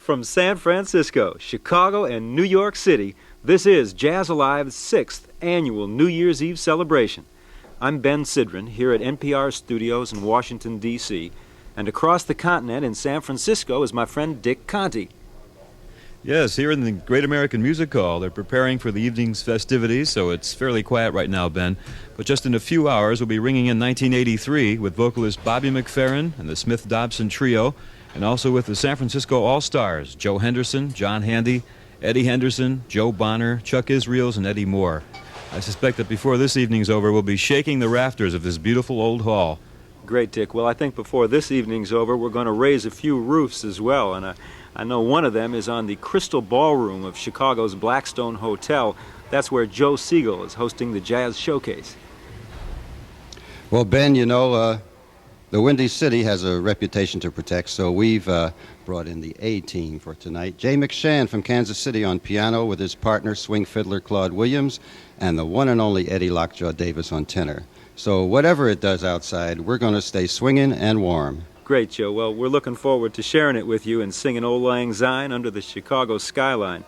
From San Francisco, Chicago, and New York City, this is Jazz Alive's 6th annual New Year's Eve celebration. I'm Ben Sidran, here at NPR studios in Washington, D.C., and across the continent in San Francisco is my friend Dick Conti. Yes, here in the Great American Music Hall, they're preparing for the evening's festivities, so it's fairly quiet right now, Ben. But just in a few hours, we'll be ringing in 1983 with vocalist Bobby McFerrin and the Smith-Dobson Trio, and also with the San Francisco All-Stars, Joe Henderson, John Handy, Eddie Henderson, Joe Bonner, Chuck Israels, and Eddie Moore. I suspect that before this evening's over, we'll be shaking the rafters of this beautiful old hall. Great, Dick. Well, I think before this evening's over, we're going to raise a few roofs as well, and I know one of them is on the Crystal Ballroom of Chicago's Blackstone Hotel. That's where Joe Siegel is hosting the Jazz Showcase. Well, Ben, you know, the Windy City has a reputation to protect, so we've brought in the A-team for tonight. Jay McShann from Kansas City on piano with his partner, swing fiddler Claude Williams, and the one and only Eddie Lockjaw Davis on tenor. So whatever it does outside, we're going to stay swinging and warm. Great, Joe. Well, we're looking forward to sharing it with you and singing Old Lang Syne under the Chicago skyline.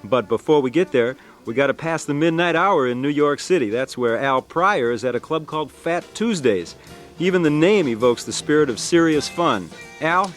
But before we get there, we got to pass the midnight hour in New York City. That's where Al Pryor is at a club called Fat Tuesdays. Even the name evokes the spirit of serious fun. Al?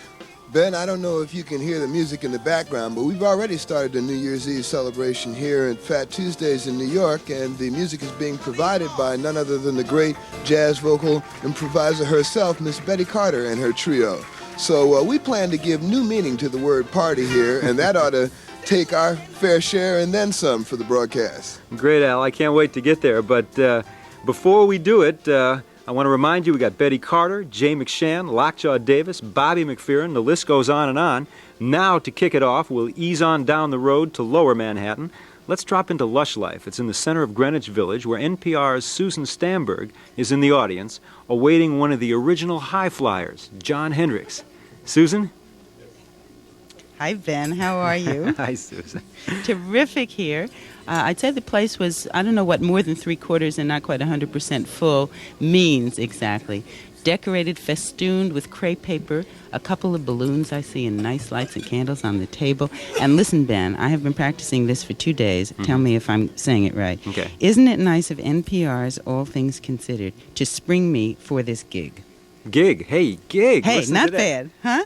Ben, I don't know if you can hear the music in the background, but we've already started the New Year's Eve celebration here at Fat Tuesdays in New York, and the music is being provided by none other than the great jazz vocal improviser herself, Miss Betty Carter and her trio. So we plan to give new meaning to the word party here, and that ought to take our fair share and then some for the broadcast. Great, Al. I can't wait to get there, but before we do it, I want to remind you we got Betty Carter, Jay McShann, Lockjaw Davis, Bobby McFerrin, the list goes on and on. Now, to kick it off, we'll ease on down the road to Lower Manhattan. Let's drop into Lush Life. It's in the center of Greenwich Village, where NPR's Susan Stamberg is in the audience, awaiting one of the original high flyers, Jon Hendricks. Susan? Hi, Ben. How are you? Hi, Susan. Terrific here. I'd say the place was, I don't know what more than 3/4 and not quite 100% full means exactly. Decorated, festooned with crepe paper, a couple of balloons I see, and nice lights and candles on the table. And listen, Ben, I have been practicing this for 2 days. Mm-hmm. Tell me if I'm saying it right. Okay. Isn't it nice of NPR's All Things Considered to spring me for this gig? Gig? Hey, gig! Hey, Listen not to that. bad, huh?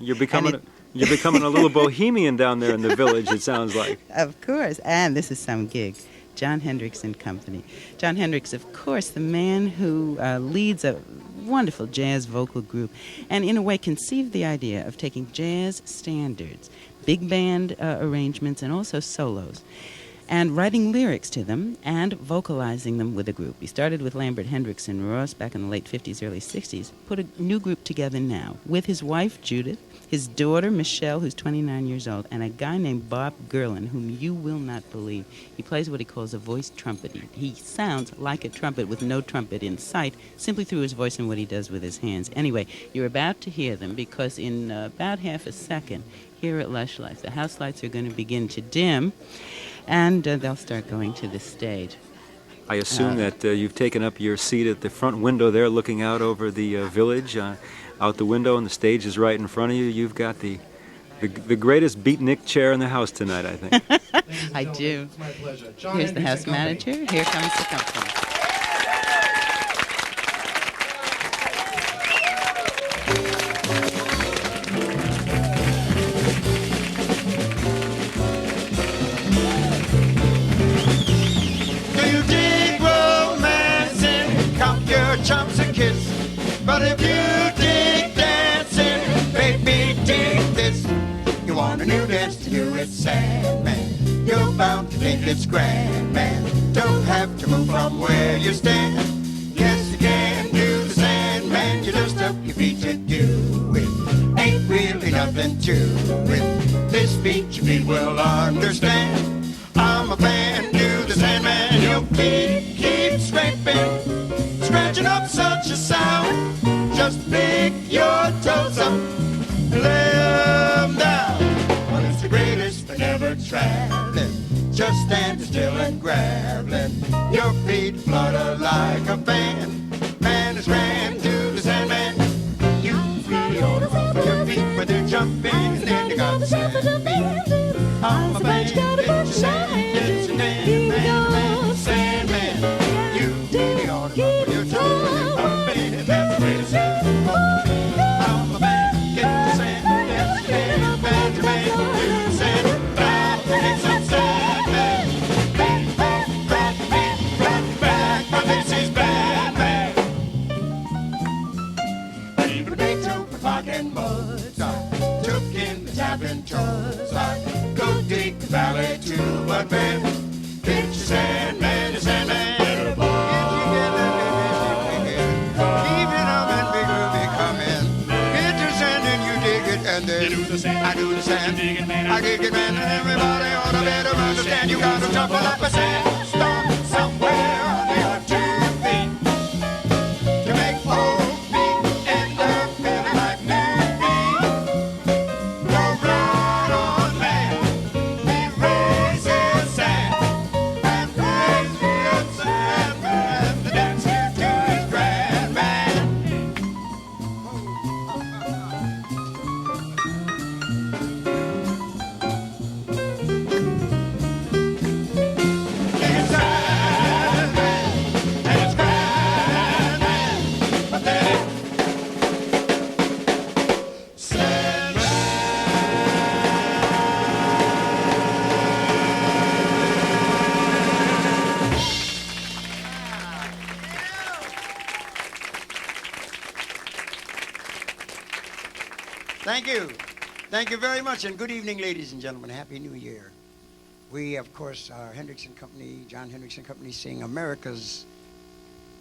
You're becoming a little bohemian down there in the village, it sounds like. Of course, and this is some gig. Jon Hendricks Company. Jon Hendricks, of course, the man who leads a wonderful jazz vocal group and in a way conceived the idea of taking jazz standards, big band arrangements, and also solos, and writing lyrics to them and vocalizing them with a group. He started with Lambert Hendricks and Ross back in the late 50s, early 60s, put a new group together now with his wife, Judith, his daughter, Michelle, who's 29 years old, and a guy named Bob Gerlin, whom you will not believe. He plays what he calls a voice trumpet. He sounds like a trumpet with no trumpet in sight, simply through his voice and what he does with his hands. Anyway, you're about to hear them because in about half a second, here at Lush Life, the house lights are going to begin to dim, and they'll start going to the stage. I assume that you've taken up your seat at the front window there looking out over the village, out the window, and the stage is right in front of you. You've got the greatest beatnik chair in the house tonight, I think. I do. It's my pleasure. Here's the house manager. Here comes the company. But if you dig dancing, baby, dig this. You want a new dance to do it, sad man. You're bound to think it's grand, man. Don't have to move from where you stand. Yes, you can do the Sandman. You just up your feet to do it. Ain't really nothing to it. This beat you feet will understand. I'm a fan, do the Sandman. Your feet keep scraping, scratching up such a sound. Just pick your toes up and lay them down. Well, it's the greatest for never traveling. Just stand still and grabbling. Your feet flutter like a fan. Man is grand to the Sandman. You feel your feet when they're jumping, and then you got the Sandman. but man, get your Sandman, the Sandman. Keep it up and big will be coming. Get your sand and you dig it, and then I do the sand. I dig it, man, and everybody ought to better understand. You got to jump like a sandstorm somewhere on the earth to feet to make old me end up feeling like new me. Go right on, man. He raises sand and raises sand, man. The dance you do is grand, man. It's grand, man, and it's grand, man. But then it's Sandman. Thank you. Thank you very much, and good evening, ladies and gentlemen. Happy New Year. We, of course, are Hendricks and Company, Jon Hendricks and Company, sing America's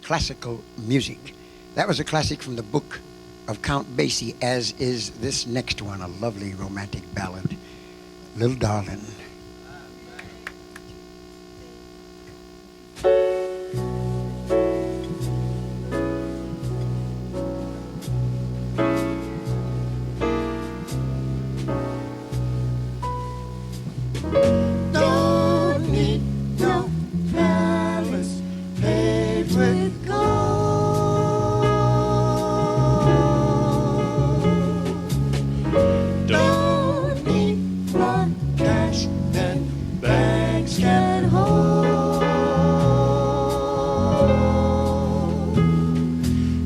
classical music. That was a classic from the book of Count Basie, as is this next one, a lovely romantic ballad, Little Darling. Don't need no palace paved with gold. Don't need more cash than banks can hold.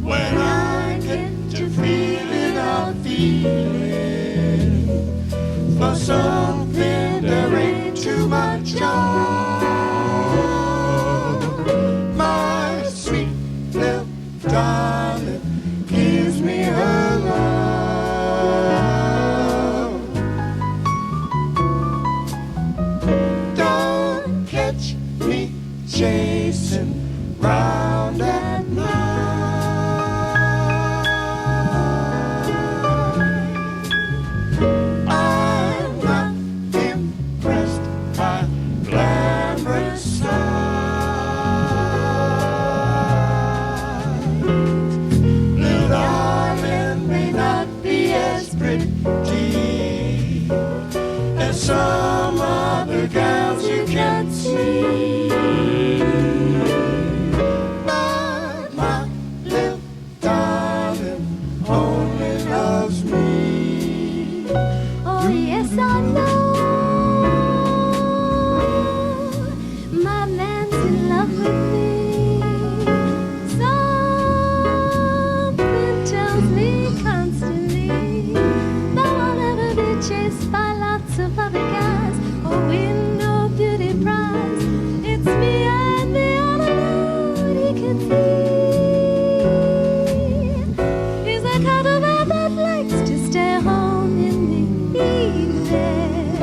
When I get to feeling, I'm feeling for something there ain't too much of. My sweet little darling gives me her love. Don't catch me chasing round at night. I'm not impressed by glamorous sight. Little darling may not be as pretty as some other gals you can see, but my little darling only loves me. Oh, yes, I know. My man's in love with me. Something tells me constantly that I'll never be chased by lots of other guys or win no beauty prize. It's me and me all alone he can see. He's the kind of man that likes to stay home in the evening.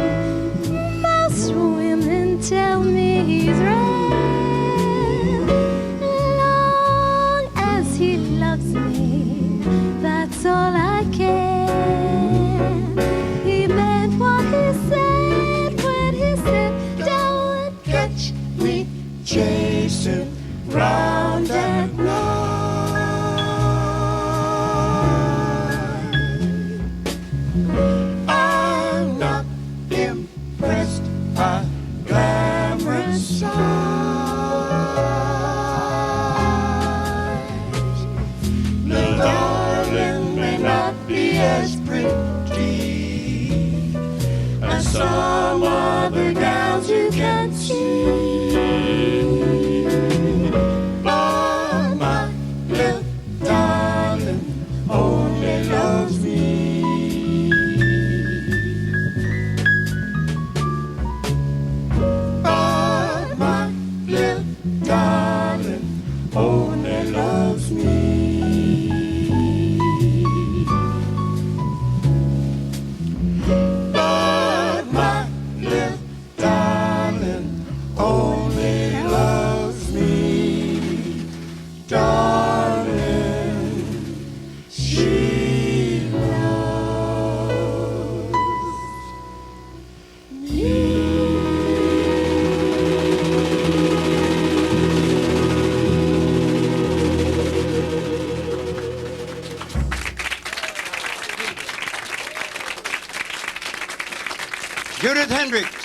Most women tell me he's right. Long as he loves me, that's all I care. He meant what he said when he said, don't Catch me chasing round at night. I'm not impressed by glamorous sights. Little darling may not be as pretty as some other gals you can see, but my little darling only loves me. But my little darling only loves me. But my little only loves me, darling, she loves me. Judith Hendricks.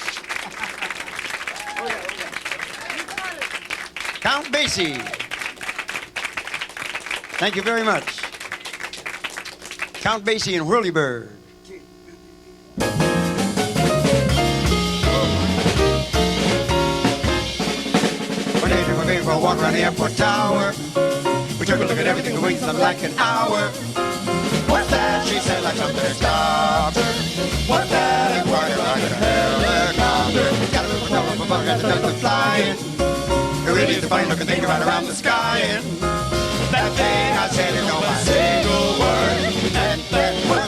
Count Basie. Thank you very much. Count Basie and Whirlybird. One day, my baby, for a walk around the airport tower. We took a look at everything, the waited something like an hour. What's that? She said, like something helicopter. What's that? Inquired like a helicopter. Got a little trouble, but got the duck flying. It really is a funny looking thing right around the sky. And that thing I said is on my single word. And that was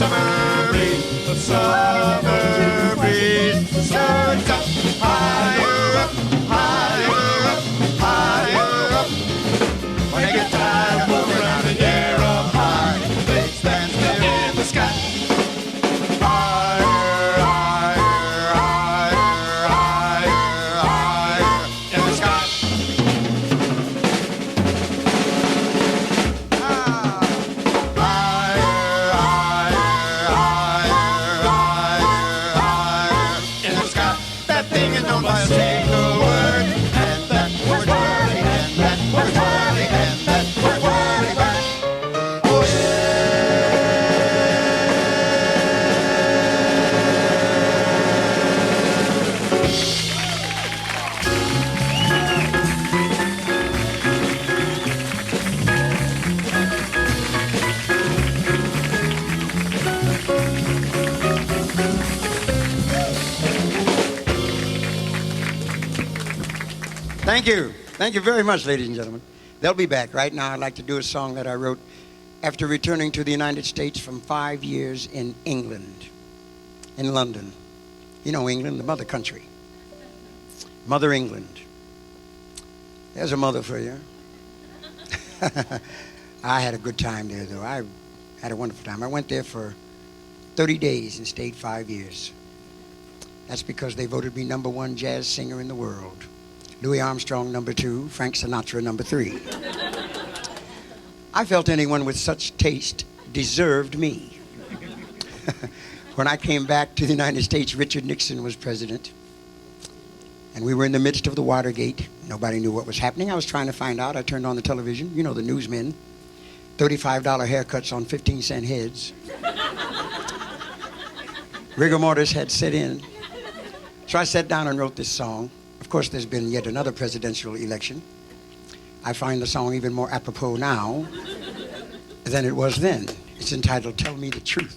summer breeze, the summer breeze starts up higher up, higher up, higher up. When I get tired of moving around the air up high, they stand there in the sky. Higher, higher, higher, higher, higher in the sky. Thank you. Thank you very much, ladies and gentlemen. They'll be back. Right now, I'd like to do a song that I wrote after returning to the United States from 5 years in England, in London. You know England, the mother country. Mother England. There's a mother for you. I had a good time there, though. I had a wonderful time. I went there for 30 days and stayed 5 years. That's because they voted me #1 jazz singer in the world. Louis Armstrong #2, Frank Sinatra #3. I felt anyone with such taste deserved me. When I came back to the United States, Richard Nixon was president. And we were in the midst of the Watergate. Nobody knew what was happening. I was trying to find out. I turned on the television. You know, the newsmen. $35 haircuts on 15-cent heads. Rigor mortis had set in. So I sat down and wrote this song. Of course, there's been yet another presidential election. I find the song even more apropos now than it was then. It's entitled, Tell Me the Truth.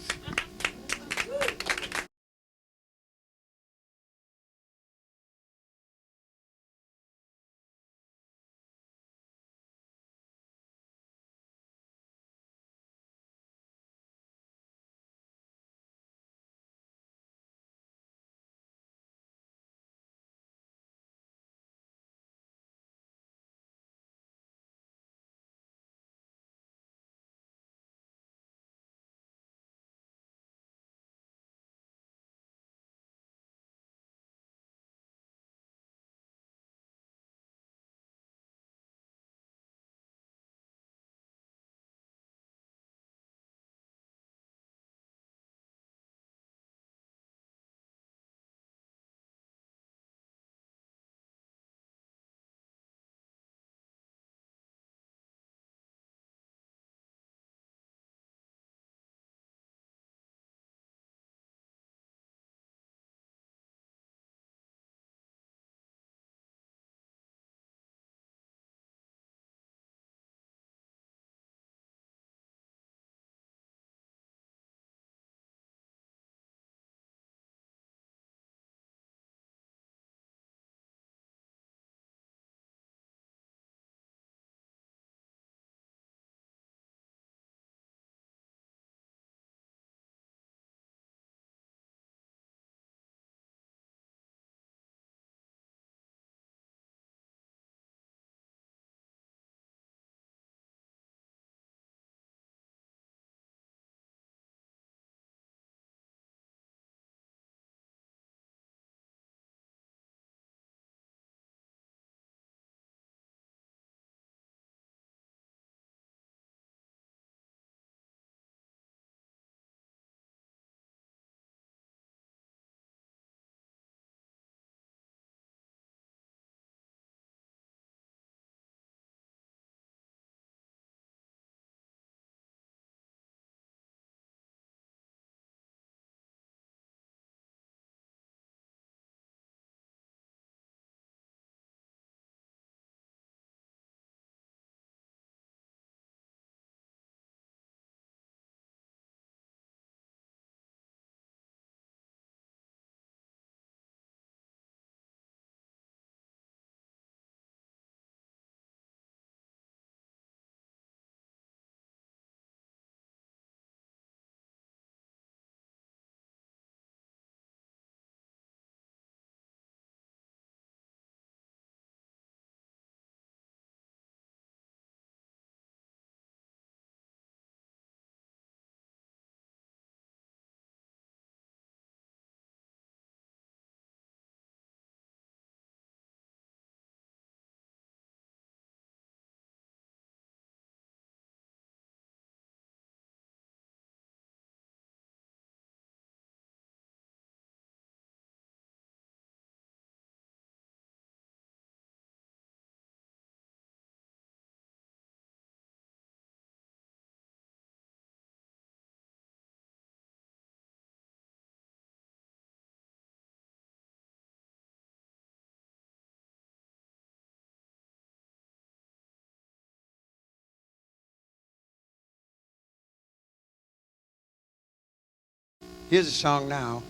Here's a song now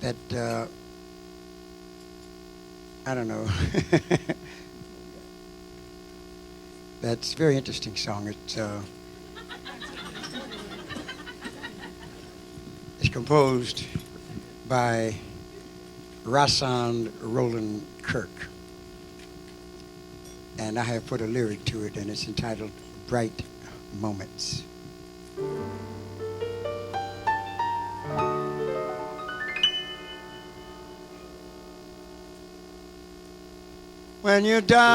that, I don't know, that's a very interesting song. It's composed by Rahsaan Roland Kirk. And I have put a lyric to it, and it's entitled Bright Moments. When you're down,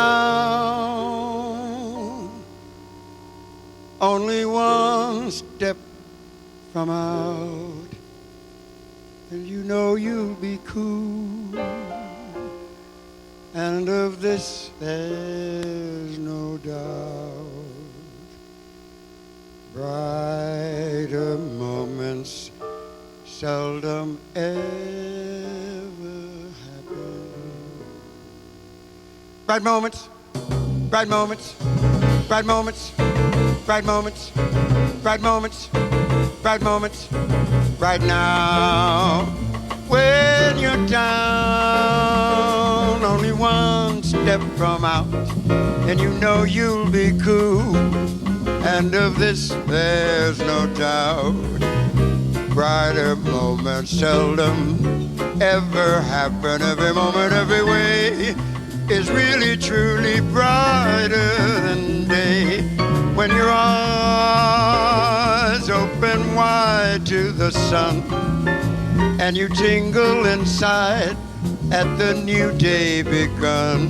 only one step from out, and you know you'll be cool, and of this there's no doubt. Brighter moments seldom ever happen. Bright moments, bright moments, bright moments, bright moments, bright moments, bright moments, right now. When you're down, only one step from out, and you know you'll be cool, and of this there's no doubt. Brighter moments seldom ever happen. Every moment, every way is really truly brighter than day. When your eyes open wide to the sun, and you tingle inside at the new day begun.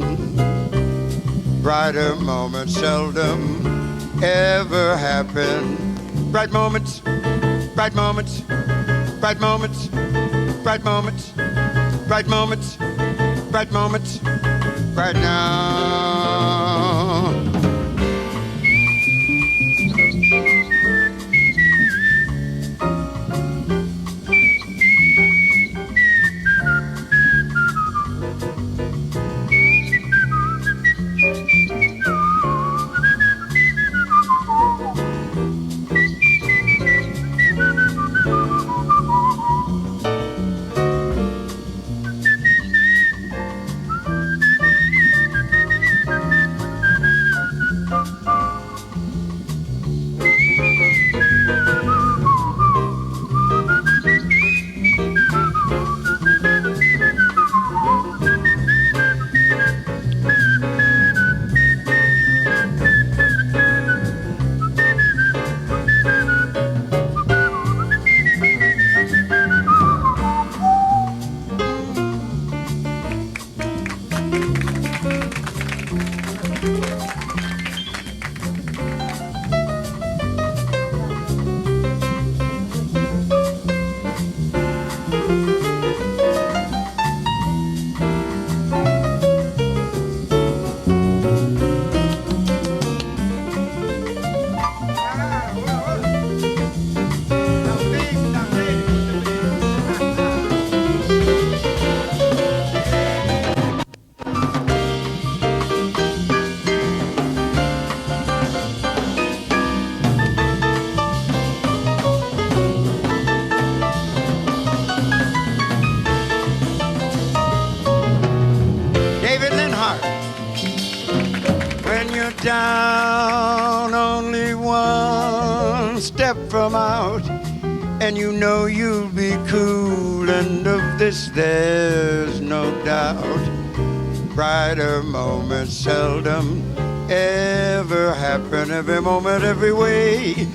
Brighter moments seldom ever happen. Bright moments, bright moments, bright moments, bright moments, bright moments, bright moments, right now. Down only one step from out, and you know you'll be cool, and of this there's no doubt. Brighter moments seldom ever happen. Every moment, every way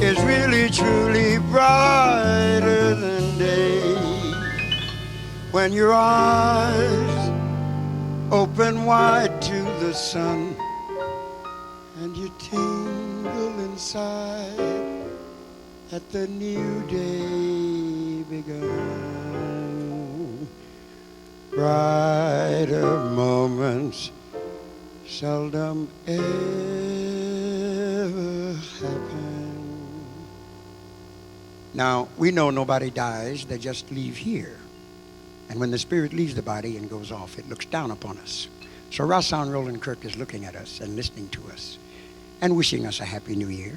is really truly brighter than day. When your eyes open wide to the sun, and you tingle inside at the new day begun. Brighter moments seldom ever happen. Now, we know nobody dies, they just leave here. And when the spirit leaves the body and goes off, it looks down upon us. So Rahsaan Roland Kirk is looking at us and listening to us and wishing us a happy new year.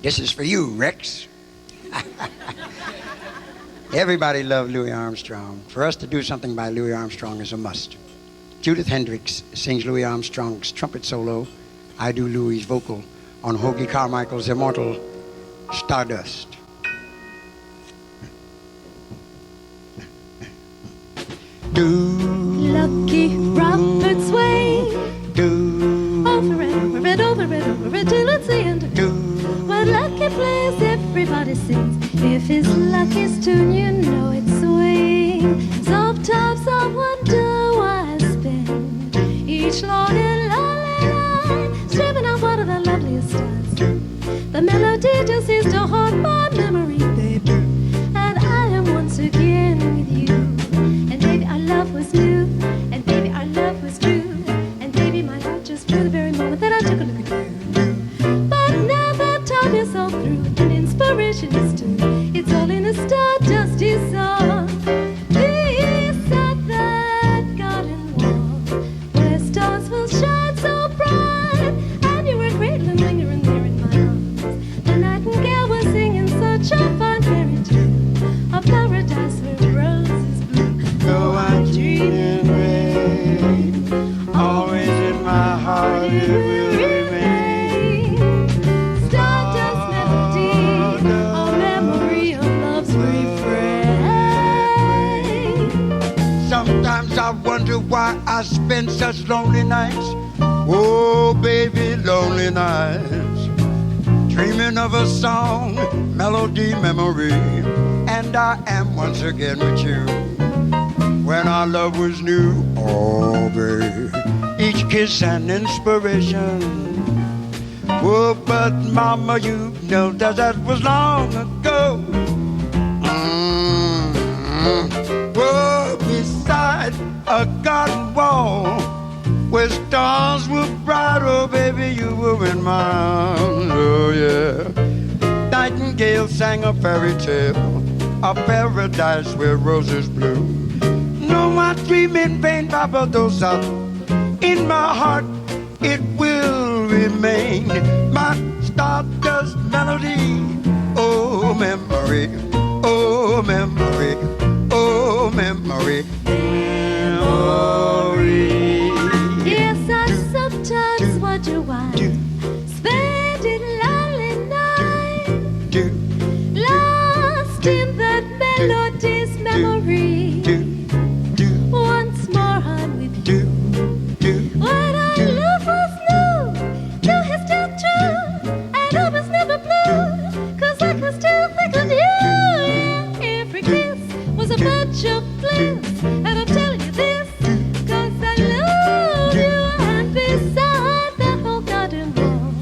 This is for you, Rex. Everybody loved Louis Armstrong. For us to do something by Louis Armstrong is a must. Judith Hendricks sings Louis Armstrong's trumpet solo. I do Louis' vocal on Hoagie Carmichael's immortal Stardust. Lucky Robert's way. Over it, over it, over it, till it's the end of it. What Lucky plays, everybody sings. If his lucky's tune, you know it swings. Sometimes I wonder why I spend each long and lonely night streaming on one of the loveliest stars. The melody just seems to haunt my memory, baby. And I am once again with you. And baby, our love was new. And baby, our love was true. And baby, my heart just flew the very moment that I took a look at you. But now that time is all through and inspiration is too. It's all in a stardusty song. Beside that garden wall, where stars will shine so bright, and you were cradling when you were there in my arms. The nightingale was singing such a fine fairy tale of paradise where roses bloom. Though I dream in rain, always in my heart it will remain. Stardust melody, a memory of love's refrain. Sometimes I wonder why I spend such lonely nights. Oh, baby, lonely nights. Dreaming of a song, melody, memory. And I am once again with you. When our love was new, oh, baby. Each kiss an inspiration. Oh, but mama, you know that was long ago. Oh, beside a garden wall where stars were bright, oh baby, you were in my arms, oh yeah. Nightingale sang a fairy tale, a paradise where roses bloom. No, I dream in vain, Barbadosa. In my heart, it will remain my stardust melody. Oh, memory, oh, memory, oh, memory, memory. Yes, I sometimes wonder why spending lonely night lost in that melody's memory. Once more I'm with you. What I love was new, you is still true, and I was never blue, 'cause I could still think of you. Yeah, every kiss was a bunch of bliss, and I'm telling you this, 'cause I love you. And beside that whole garden wall,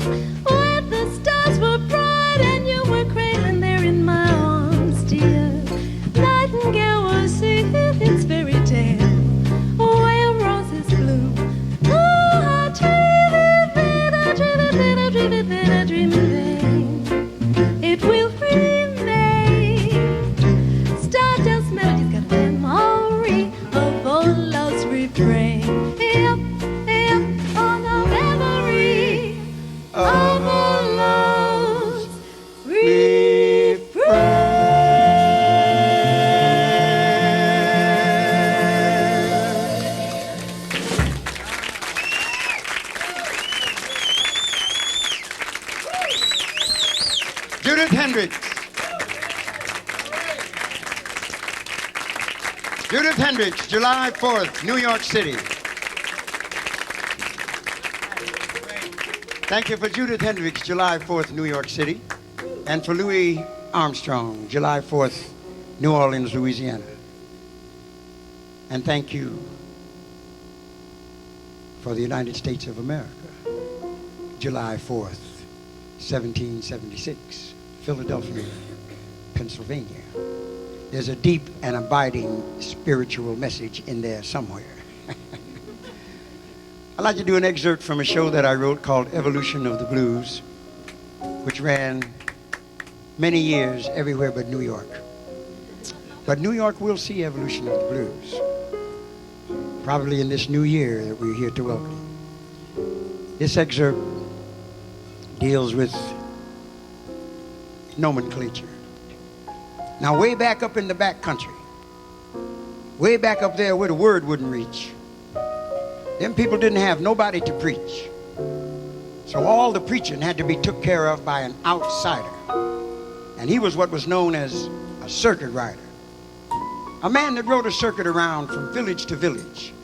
where the stars were bright and you were cradling there in my arms, dear, nightingale was singing its fairy tale, where roses bloom. Oh, I dream it, then I dream it, then I dream it, then I dream it, then it will remain. Stardust melody's got a memory of all love's refrain. Yep, yep, on the memory of all love's Judith Hendricks. Judith Hendricks, July 4th, New York City. Thank you for Judith Hendricks, July 4th, New York City. And for Louis Armstrong, July 4th, New Orleans, Louisiana. And thank you for the United States of America, July 4th, 1776, Philadelphia, Pennsylvania. There's a deep and abiding spiritual message in there somewhere. I'd like to do an excerpt from a show that I wrote called Evolution of the Blues, which ran many years everywhere but New York. But New York will see Evolution of the Blues, probably in this new year that we're here to welcome. This excerpt deals with nomenclature. Now, way back up in the back country, way back up there where the word wouldn't reach, them people didn't have nobody to preach. So all the preaching had to be took care of by an outsider. And he was what was known as a circuit rider. A man that rode a circuit around from village to village,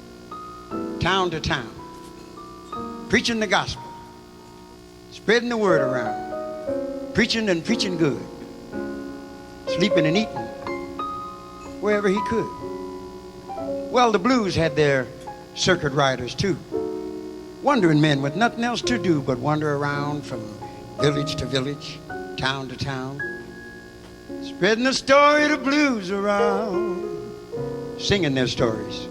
town to town, preaching the gospel, spreading the word around, preaching and preaching good, sleeping and eating wherever he could. Well, the blues had their circuit riders too. Wandering men with nothing else to do but wander around from village to village, town to town, spreading the story of the blues around, singing their stories,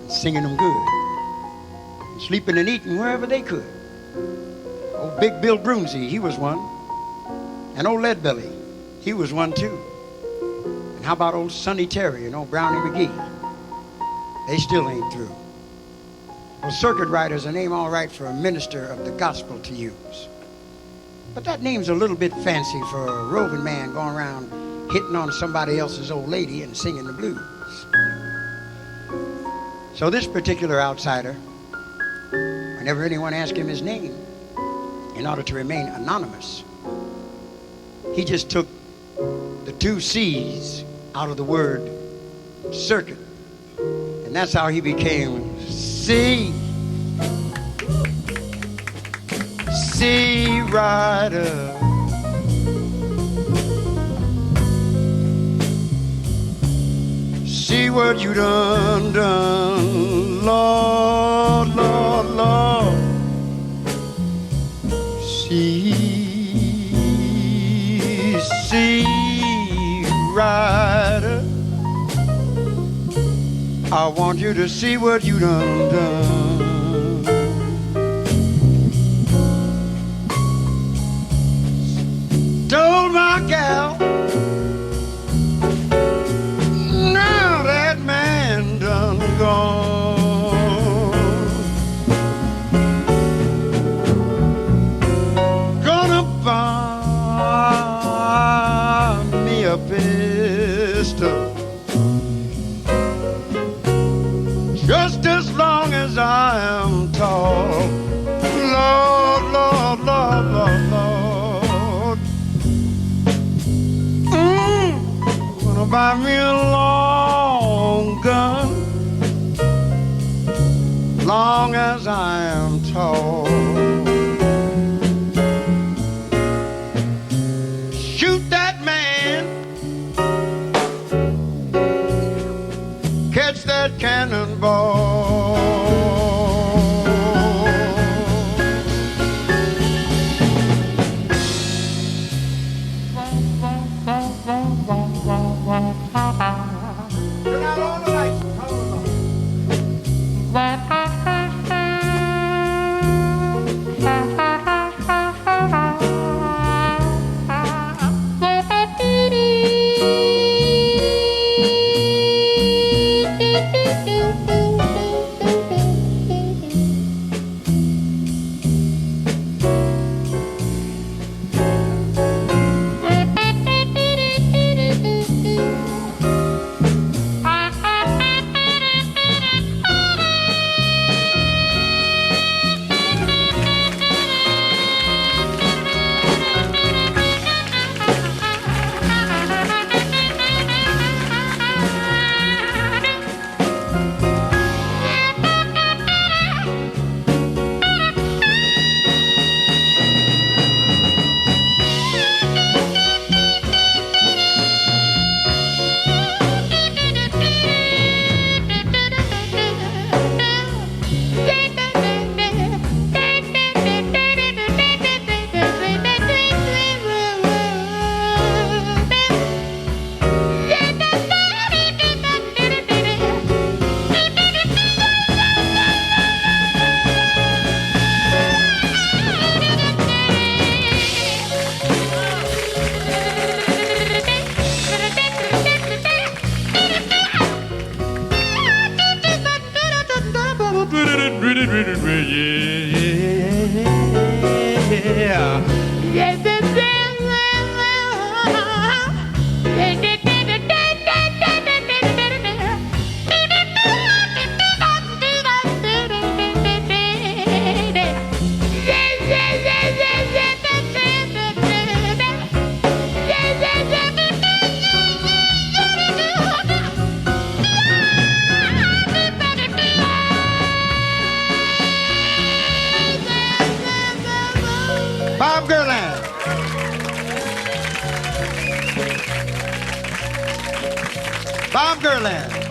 singing them good, and sleeping and eating wherever they could. Old Big Bill Broomsey, he was one. And old Leadbelly, he was one too. And how about old Sonny Terry and old Brownie McGee? They still ain't through. Well, circuit rider's a name all right for a minister of the gospel to use. But that name's a little bit fancy for a roving man going around hitting on somebody else's old lady and singing the blues. So this particular outsider, whenever anyone asked him his name, in order to remain anonymous, he just took the two C's out of the word circuit. And that's how he became C Rider. See what you done, Lord, Lord, Lord. C Rider. I want you to see what you done. Told my gal, now that man done gone. Gonna buy me a pistol, just as long as I am tall. Lord, Lord, Lord, Lord, Lord. Gonna buy me a long gun, long as I am tall. Shoot that man, catch that cannonball. Turn out all the lights, come along. Bob Gerland.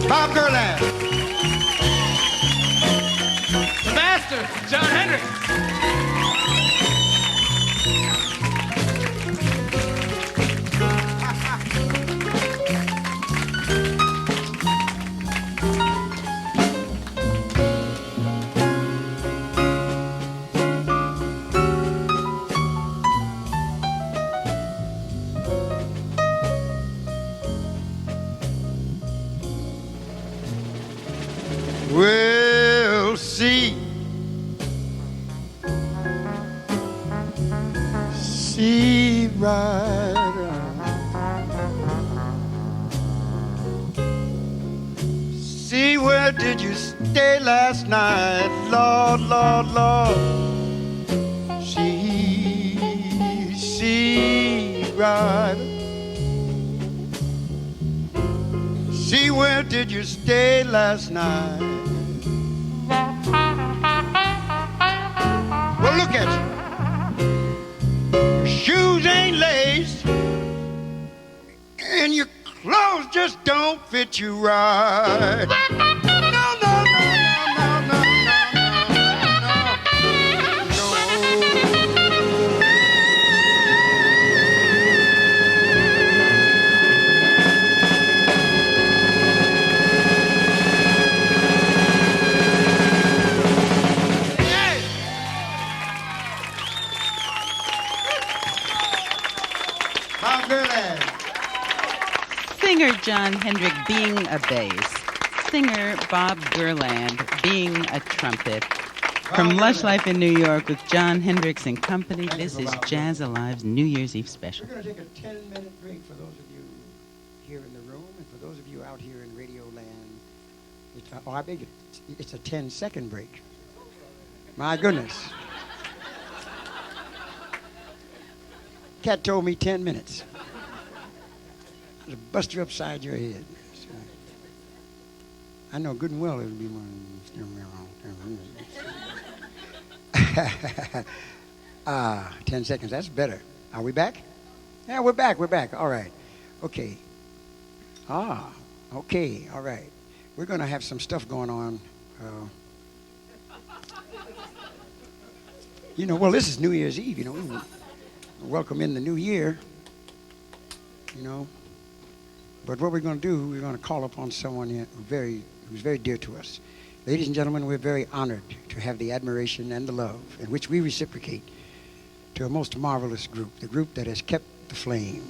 Bob Gerland. The master, Jon Hendricks. We'll see. See right. See, where did you stay last night? Lord, Lord, Lord. See right. See, where did you stay last night? Well, look at you. Your shoes ain't laced, and your clothes just don't fit you right. Bob Gerland. Singer Jon Hendricks being a bass. Singer Bob Gerland being a trumpet. From Lush Life in New York with Jon Hendricks and Company, this is Jazz Alive's New Year's Eve special. We're going to take a 10-minute break for those of you here in the room and for those of you out here in Radio Land. I beg it. It's a 10-second break. My goodness. Cat told me 10 minutes. I'll bust you upside your head. I know good and well it'll be one. 10 seconds, that's better. Are we back? Yeah, we're back. All right. Okay. Okay, all right. We're going to have some stuff going on. Well, this is New Year's Eve, we welcome in the new year, But what we're going to do, we're going to call upon someone here who's very dear to us. Ladies and gentlemen, we're very honored to have the admiration and the love in which we reciprocate to a most marvelous group, the group that has kept the flame,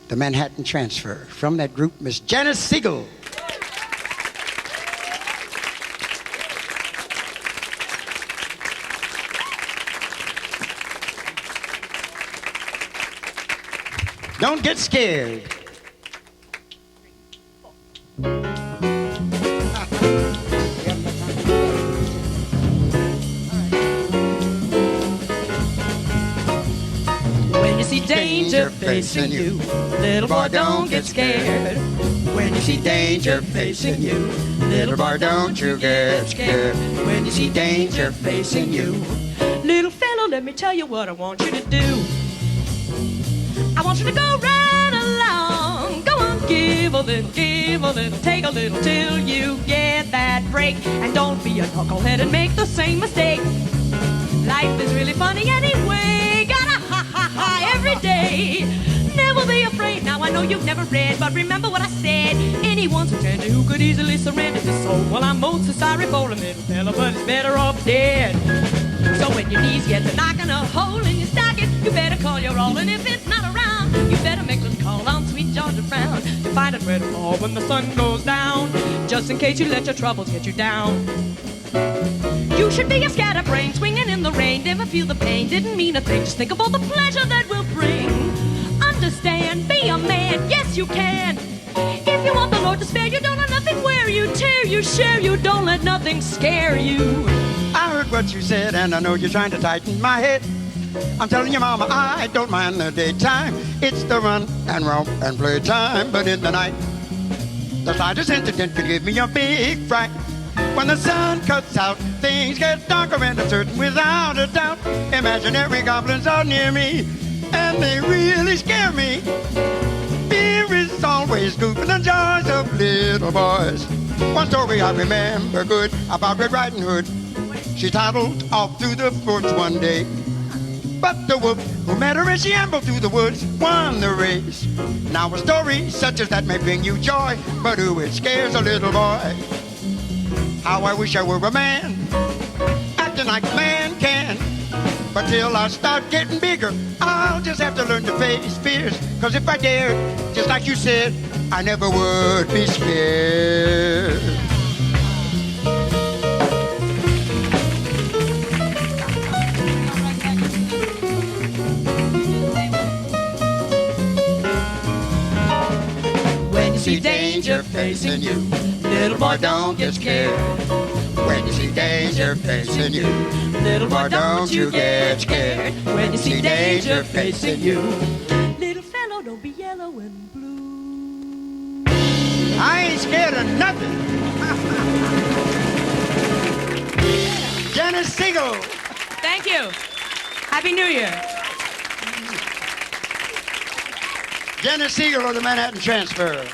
the Manhattan Transfer. From that group, Miss Janice Siegel. Don't get scared. When you see danger facing you, little boy, don't get scared. When you see danger facing you, little boy, don't you get scared. When you see danger facing you, little fellow, let me tell you what I want you to do. I want you to go right along. Go on, give a little, take a little till you get that break. And don't be a knucklehead and make the same mistake. Life is really funny anyway. Gotta ha every day. Never be afraid. Now I know you've never read, but remember what I said. Anyone's a tender who could easily surrender his soul. Well, I'm most so sorry for a little fella, but it's better off dead. So when your knees get to knocking a hole in your stocking, you better call your all, and if it's not around, you better make a call on sweet Georgia Brown. To find it where to fall when the sun goes down, just in case you let your troubles get you down. You should be a scatterbrain, swinging in the rain, never feel the pain, didn't mean a thing, just think of all the pleasure that will bring. Understand, be a man, yes you can. If you want the Lord to spare you, don't let nothing wear you, tear you, share you, don't let nothing scare you. I heard what you said, and I know you're trying to tighten my head. I'm telling you, Mama, I don't mind the daytime. It's the run and romp and play time. But in the night, the slightest incident could give me a big fright. When the sun cuts out, things get darker and uncertain without a doubt. Imaginary goblins are near me, and they really scare me. Fear is always goofing the joys of little boys. One story I remember good about Red Riding Hood. She toddled off through the woods one day, but the wolf who met her as she ambled through the woods won the race. Now a story such as that may bring you joy, but who it scares a little boy. How I wish I were a man, acting like a man can. But till I start getting bigger, I'll just have to learn to face fears. Cause if I dared, just like you said, I never would be scared. When you see danger facing you, little boy, don't get scared. When you see danger facing you, little boy, don't you get scared. When you see danger facing you, little fellow, don't be yellow and blue. I ain't scared of nothing. Janice Siegel. Thank you. Happy New Year. Janice Siegel of the Manhattan Transfer.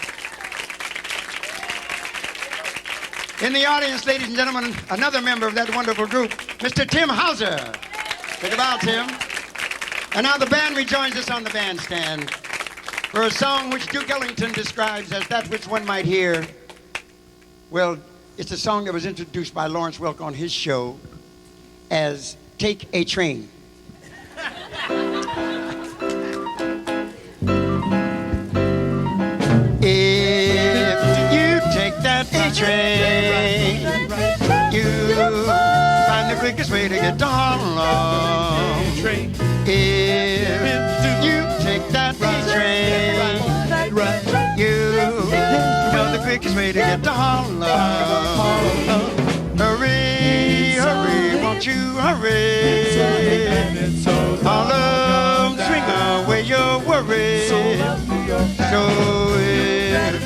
In the audience, ladies and gentlemen, another member of that wonderful group, Mr. Tim Hauser. Think about Tim. And now the band rejoins us on the bandstand for a song which Duke Ellington describes as that which one might hear. Well, it's a song that was introduced by Lawrence Welk on his show as Take a Train. take that train. You know the quickest way to get to Harlem. Hurry, hurry, won't you hurry? Harlem, swing away your worries. So if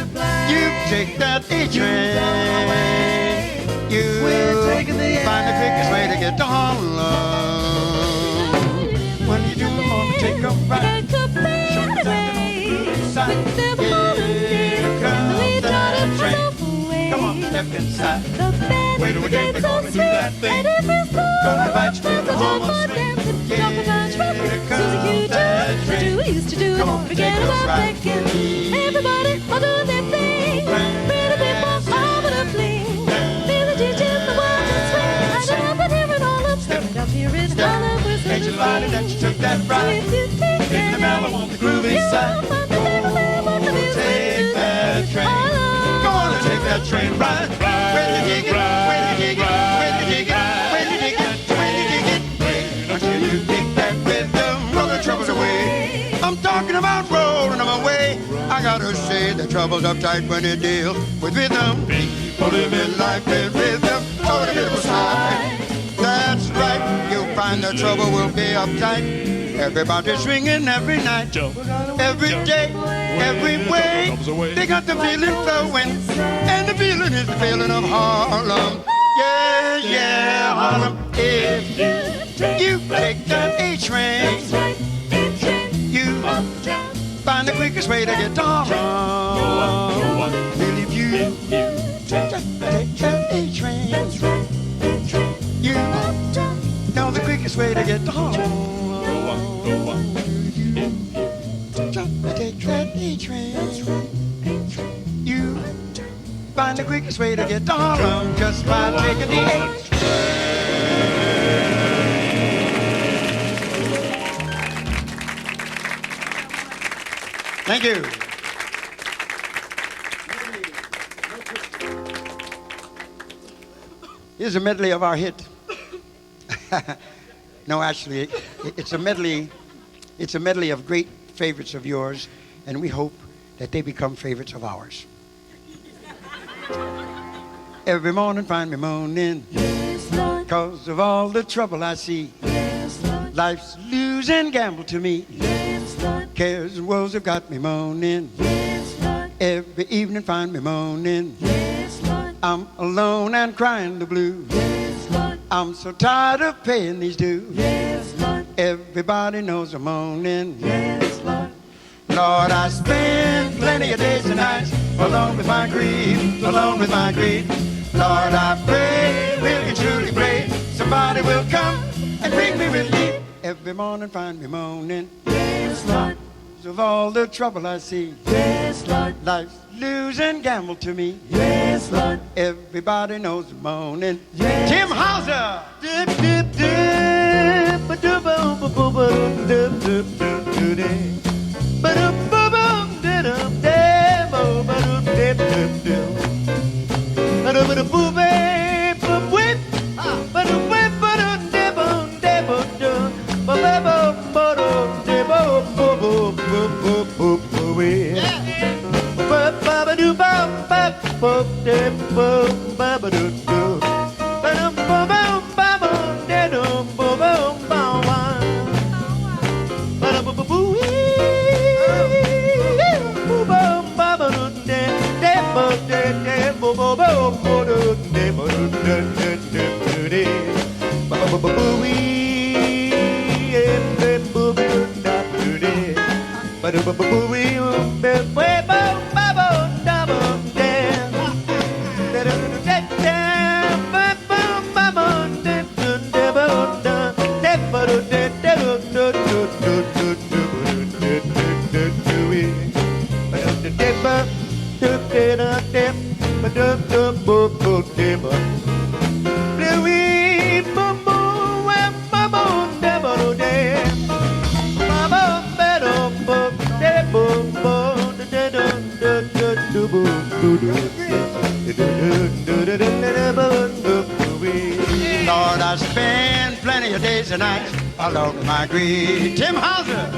you take that train, you find the quickest way to get to Harlem. When you do want to take a ride, show the side. Here comes that train. Come on, step inside. Wait a minute, we're gonna do that thing. Gonna invite you to the Harlem swing. Here comes that train. We used to do Come it, on, forget take a about ride. thinking. Everybody all doing their thing. Pretty people all but a fling. Feel the teachers, the world to swing. I don't know, but here it all up. Stand up here in Harlem, we're Ain't you glad that you took that ride? In the mellow on the groovy side. Take that train. Go on and take that train ride. When you dig it, when you dig it, when you dig it, when you dig it, when you dig it. Until you dig that rhythm, roll the troubles away. I'm talking about rolling them away. I gotta say the trouble's uptight when you deal with rhythm. People live in life with rhythm, so the rhythm's high. That's right, you'll find the trouble will be uptight. Everybody swinging every night, every day, every way. They got the feeling flowing, and the feeling is the feeling of Harlem. Yeah, yeah, Harlem. If you take that A-train, you find the quickest way to get to Harlem. Well, if you take that A-train, you know the quickest way to get to Harlem. Take that A-train. You find the quickest way to get to Harlem just by taking the A-train. Thank you. Here's a medley of our hit. No, actually, it's a medley. It's a medley of great favorites of yours, and we hope that they become favorites of ours. Every morning find me moaning, cause of all the trouble I see. Life's lose and gamble to me. Cares and woes have got me moaning. Every evening find me moaning. I'm alone and crying the blues. I'm so tired of paying these dues. Everybody knows I'm moaning. Lord, I spend plenty of days and nights alone with my grief, alone with my grief. Lord, I pray, really truly pray, somebody will come and bring me relief. Every morning find me moaning. Yes, Lord. Of all the trouble I see. Yes, Lord. Life's lose and gamble to me. Yes, Lord. Everybody knows I'm moaning. Yes. Tim Hauser. Dip, dip, dip, ba-doo-boom, ba-boom, dip, dip, dip, dip, dip. Ba-doom, ba-boom, dip, dip, ba-doom, dip, dip, dip. Ba-doom, ba-doom, boo-bee, boo-whip. Ba-doom, whip, ba-doom, dip-boom, dip-boom, dip. Ba-ba-boom, ba-doom, dip-boom, ba-boom, ba-boom, ba-boom, ba-ba-doo, ba-ba-boom, dip-boom, ba-ba-doo, doo. Ba-doom, ba-boom, ba-boom, dip-boom, ba-boom, ba-wah. Ba-doom, ba-boo-wee. Boom, ba-ba-doo, dip-boom, dip-boom, ba-boom, ba-doom, dip-boom, dip-boom, dip-boom, ba-ba-boo-wee. Lord, I spend plenty of days and nights alone with my grief. Tim Hauser.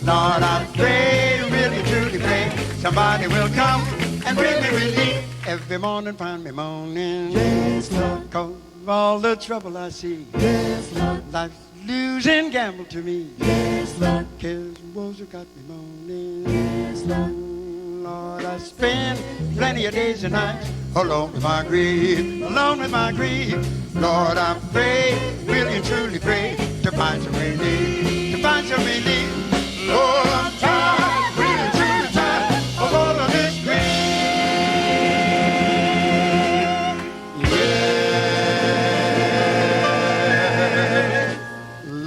Lord, Lord, I pray, really truly pray, somebody will come and bring me relief. Every morning find me moaning. Yes, Lord. 'Cause of all the trouble I see. Yes, Lord. Life's losing gamble to me. Yes, Lord. Cares and woes have got me moaning. Yes, Lord. Lord, I spend plenty of days and nights alone with my grief, alone with my grief. Lord, I pray, really and truly pray, to find some relief, to find some relief. Lord, I'm tired, really and truly tired of all of this grief. Yeah, Lord.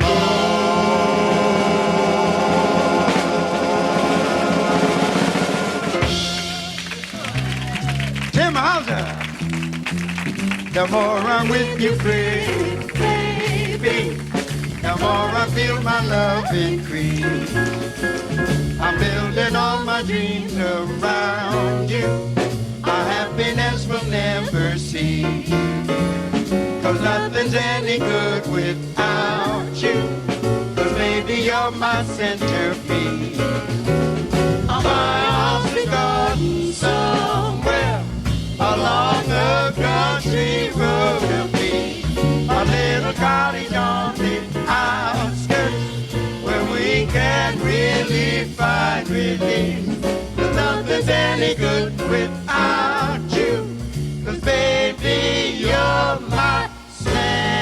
Tim Hauser. The more I'm with you, baby, the more I feel my love increase. I'm building all my dreams around you. My happiness will never cease. 'Cause nothing's any good without you. 'Cause baby, you're my centerpiece. My house is garden somewhere along the country road of me, a little cottage on the outskirts where we can really find relief. 'Cause nothing's any good without you. 'Cause baby, you're my centerpiece.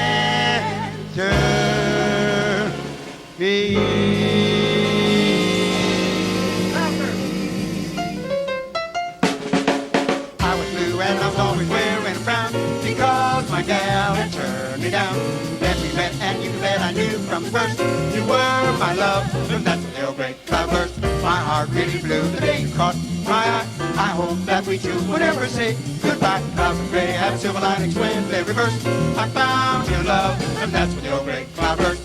And I was always wearing a frown because my gal had turned me down. Then we met and you bet I knew from the first you were my love. And that's the old great cloudburst. My heart really blew the day you caught my eye. I hope that we two would ever say goodbye. Clouds of gray have silver linings when they reverse. I found your love, and that's the old great cloudburst.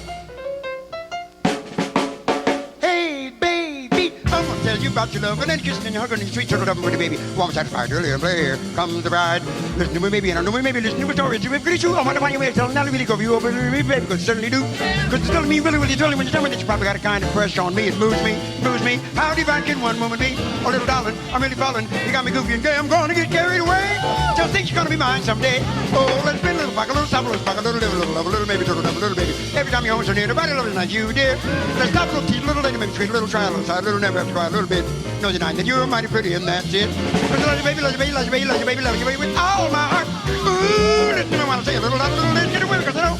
Hey, baby, I'm gonna tell you about your love and then kissing and hugging and sweet turtle up with the baby. Warm satisfied early and play. Here comes the bride. Listen to me, baby, and I know we maybe listen to a story. You pretty true. I wonder why you may tell. Now let me go for you over me, baby, because certainly do. Because it's telling me really, really telling when you tell me that you probably got a kind of pressure on me. It moves me, moves me. How divine can one woman be? Oh, little darling, I'm really falling. You got me goofy and gay. I'm gonna get carried away. Just think you're gonna be mine someday. Oh, let's spin a little back, a little stop, a little spark, a little live, a little love, a little baby, turtle dove, a little baby. Every time you're home so near, nobody loves like you, dear. Let's stop, a little teeth, a little lady, maybe sweet, a little try, a little side, a little never have to cry, a little bit. No denying that you're mighty pretty and that's it. Cause I love you, baby, love you, baby, love you, baby, love you, baby, love you, baby, with all my heart. Ooh, listen to me while I say a little, let's get away, cause I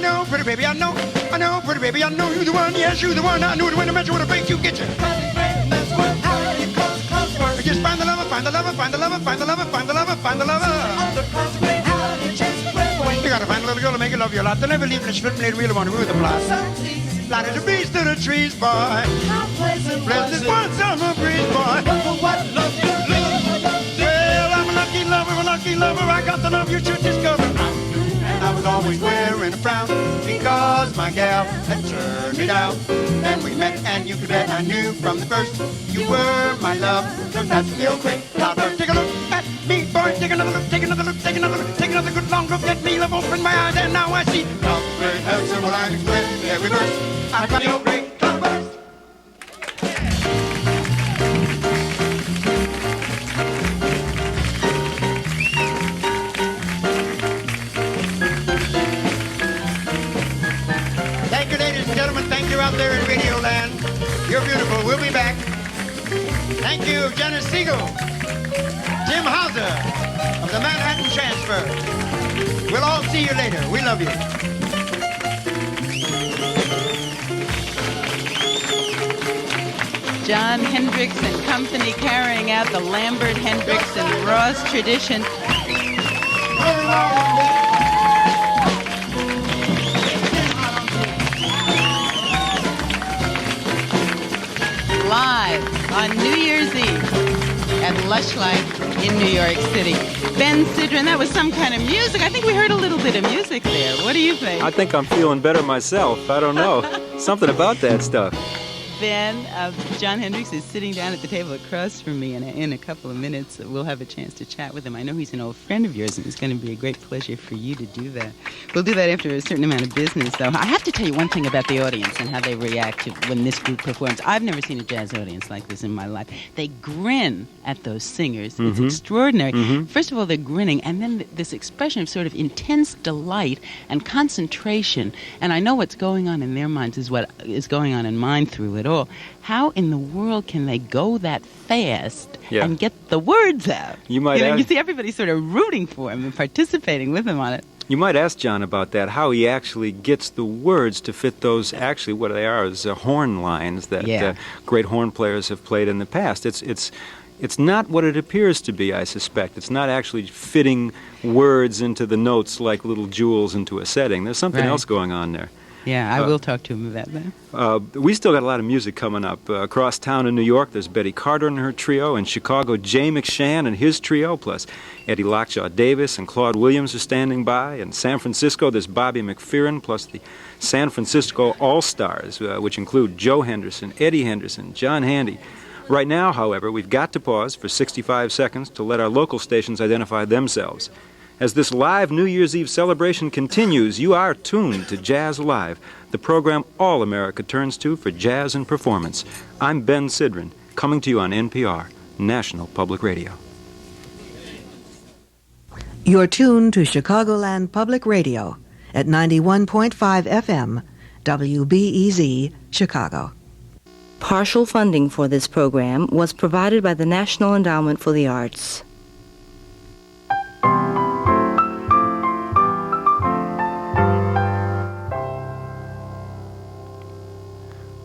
know, pretty baby, I know, pretty baby, I know you're the one, yes, you're the one. I knew it when I met you with a face, you get you. That's what I call just find the lover, find the lover, find the lover, find the lover, find the lover, find the lover. You gotta find a little girl to make you love you a lot. They'll never leave in a strip and they really want to ruin the plot. Light as a beast to the trees, boy. Bless this one summer breeze, boy. Well, I'm a lucky lover, I got the love you should discover. And I was always wearing a frown because my gal had turned me down. Then we met and you could bet I knew from the first you were my love. Cause that's the old great cloudburst. Take a look at me, boy, take another look, take another look, take another look, take another good long look at me. Love open my eyes and now I see cloudburst great has several lines with every verse. I got the old great cloudburst. Thank you, ladies and gentlemen. Thank you out there in Radio Land. You're beautiful. We'll be back. Thank you, Janice Siegel, Tim Hauser of the Manhattan Transfer. We'll all see you later. We love you. Jon Hendricks and Company carrying out the Lambert, Hendricks, and Ross tradition. Live on New Year's Eve at Lush Life in New York City. Ben Sidran, that was some kind of music. I think we heard a little bit of music there. What do you think? I think I'm feeling better myself. I don't know. Something about that stuff. Ben. Jon Hendricks is sitting down at the table across from me, and in a couple of minutes we'll have a chance to chat with him. I know he's an old friend of yours, and it's going to be a great pleasure for you to do that. We'll do that after a certain amount of business, though. I have to tell you one thing about the audience and how they react to when this group performs. I've never seen a jazz audience like this in my life. They grin at those singers. It's extraordinary. First of all, they're grinning, and then this expression of sort of intense delight and concentration. And I know what's going on in their minds is what is going on in mine through it all. How in the world can they go that fast and get the words out? You might you see everybody sort of rooting for him and participating with him on it. You might ask John about that, how he actually gets the words to fit those, actually what they are is horn lines that great horn players have played in the past. It's not what it appears to be, I suspect. It's not actually fitting words into the notes like little jewels into a setting. There's something else going on there. Yeah, I will talk to him about that. We still got a lot of music coming up. Across town in New York, there's Betty Carter and her trio. In Chicago, Jay McShann and his trio, plus Eddie Lockjaw Davis and Claude Williams are standing by. In San Francisco, there's Bobby McFerrin, plus the San Francisco All-Stars, which include Joe Henderson, Eddie Henderson, John Handy. Right now, however, we've got to pause for 65 seconds to let our local stations identify themselves. As this live New Year's Eve celebration continues, you are tuned to Jazz Live, the program all America turns to for jazz and performance. I'm Ben Sidran, coming to you on NPR, National Public Radio. You're tuned to Chicagoland Public Radio at 91.5 FM, WBEZ, Chicago. Partial funding for this program was provided by the National Endowment for the Arts.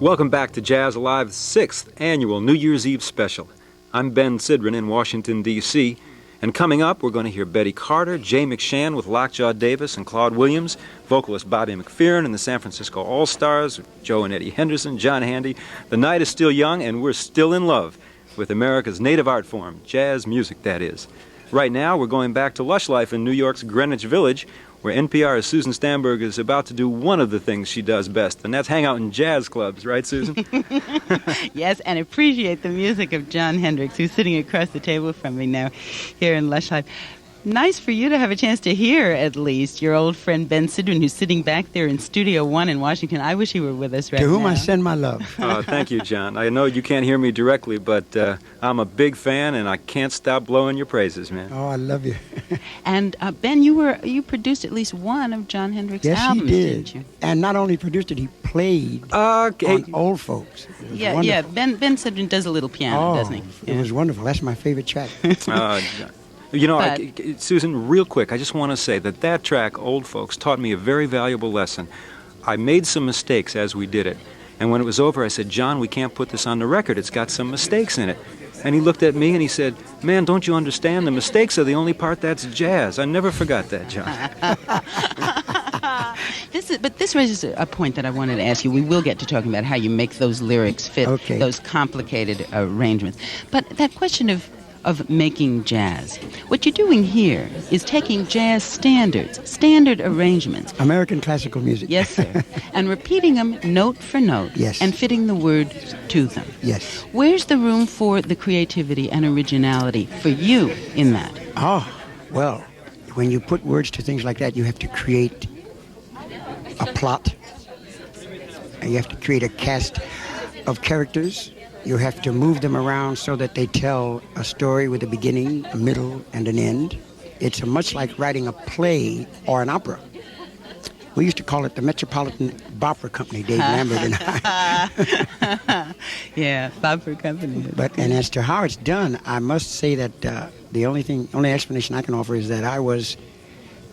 Welcome back to Jazz Alive's 6th annual New Year's Eve special. I'm Ben Sidran in Washington, D.C., and coming up, we're going to hear Betty Carter, Jay McShann with Lockjaw Davis and Claude Williams, vocalist Bobby McFerrin and the San Francisco All-Stars, Joe and Eddie Henderson, John Handy. The night is still young, and we're still in love with America's native art form, jazz music, that is. Right now, we're going back to Lush Life in New York's Greenwich Village, where NPR's Susan Stamberg is about to do one of the things she does best, and that's hang out in jazz clubs, right, Susan? Yes, and appreciate the music of Jon Hendricks, who's sitting across the table from me now here in Lush Life. Nice for you to have a chance to hear, at least, your old friend Ben Sidran, who's sitting back there in Studio One in Washington. I wish he were with us right now. To whom I send my love. Thank you, John. I know you can't hear me directly, but I'm a big fan, and I can't stop blowing your praises, man. Oh, I love you. And Ben, you produced at least one of Jon Hendricks' albums, didn't you? And not only produced it, he played on Old Folks. Yeah. Ben Sidran does a little piano, doesn't he? It was wonderful. That's my favorite track. You know, Susan, real quick, I just want to say that track, Old Folks, taught me a very valuable lesson. I made some mistakes as we did it. And when it was over, I said, John, we can't put this on the record. It's got some mistakes in it. And he looked at me and he said, man, don't you understand? The mistakes are the only part that's jazz. I never forgot that, John. But this raises a point that I wanted to ask you. We will get to talking about how you make those lyrics fit those complicated arrangements. But that question of making jazz. What you're doing here is taking jazz standard arrangements. American classical music. Yes, sir. And repeating them note for note. Yes. And fitting the words to them. Yes. Where's the room for the creativity and originality for you in that? Well, when you put words to things like that, you have to create a plot. And you have to create a cast of characters. You have to move them around so that they tell a story with a beginning, a middle, and an end. It's much like writing a play or an opera. We used to call it the Metropolitan Opera Company, Dave Lambert and I. Yeah, Opera Company. And as to how it's done, I must say that the only explanation I can offer is that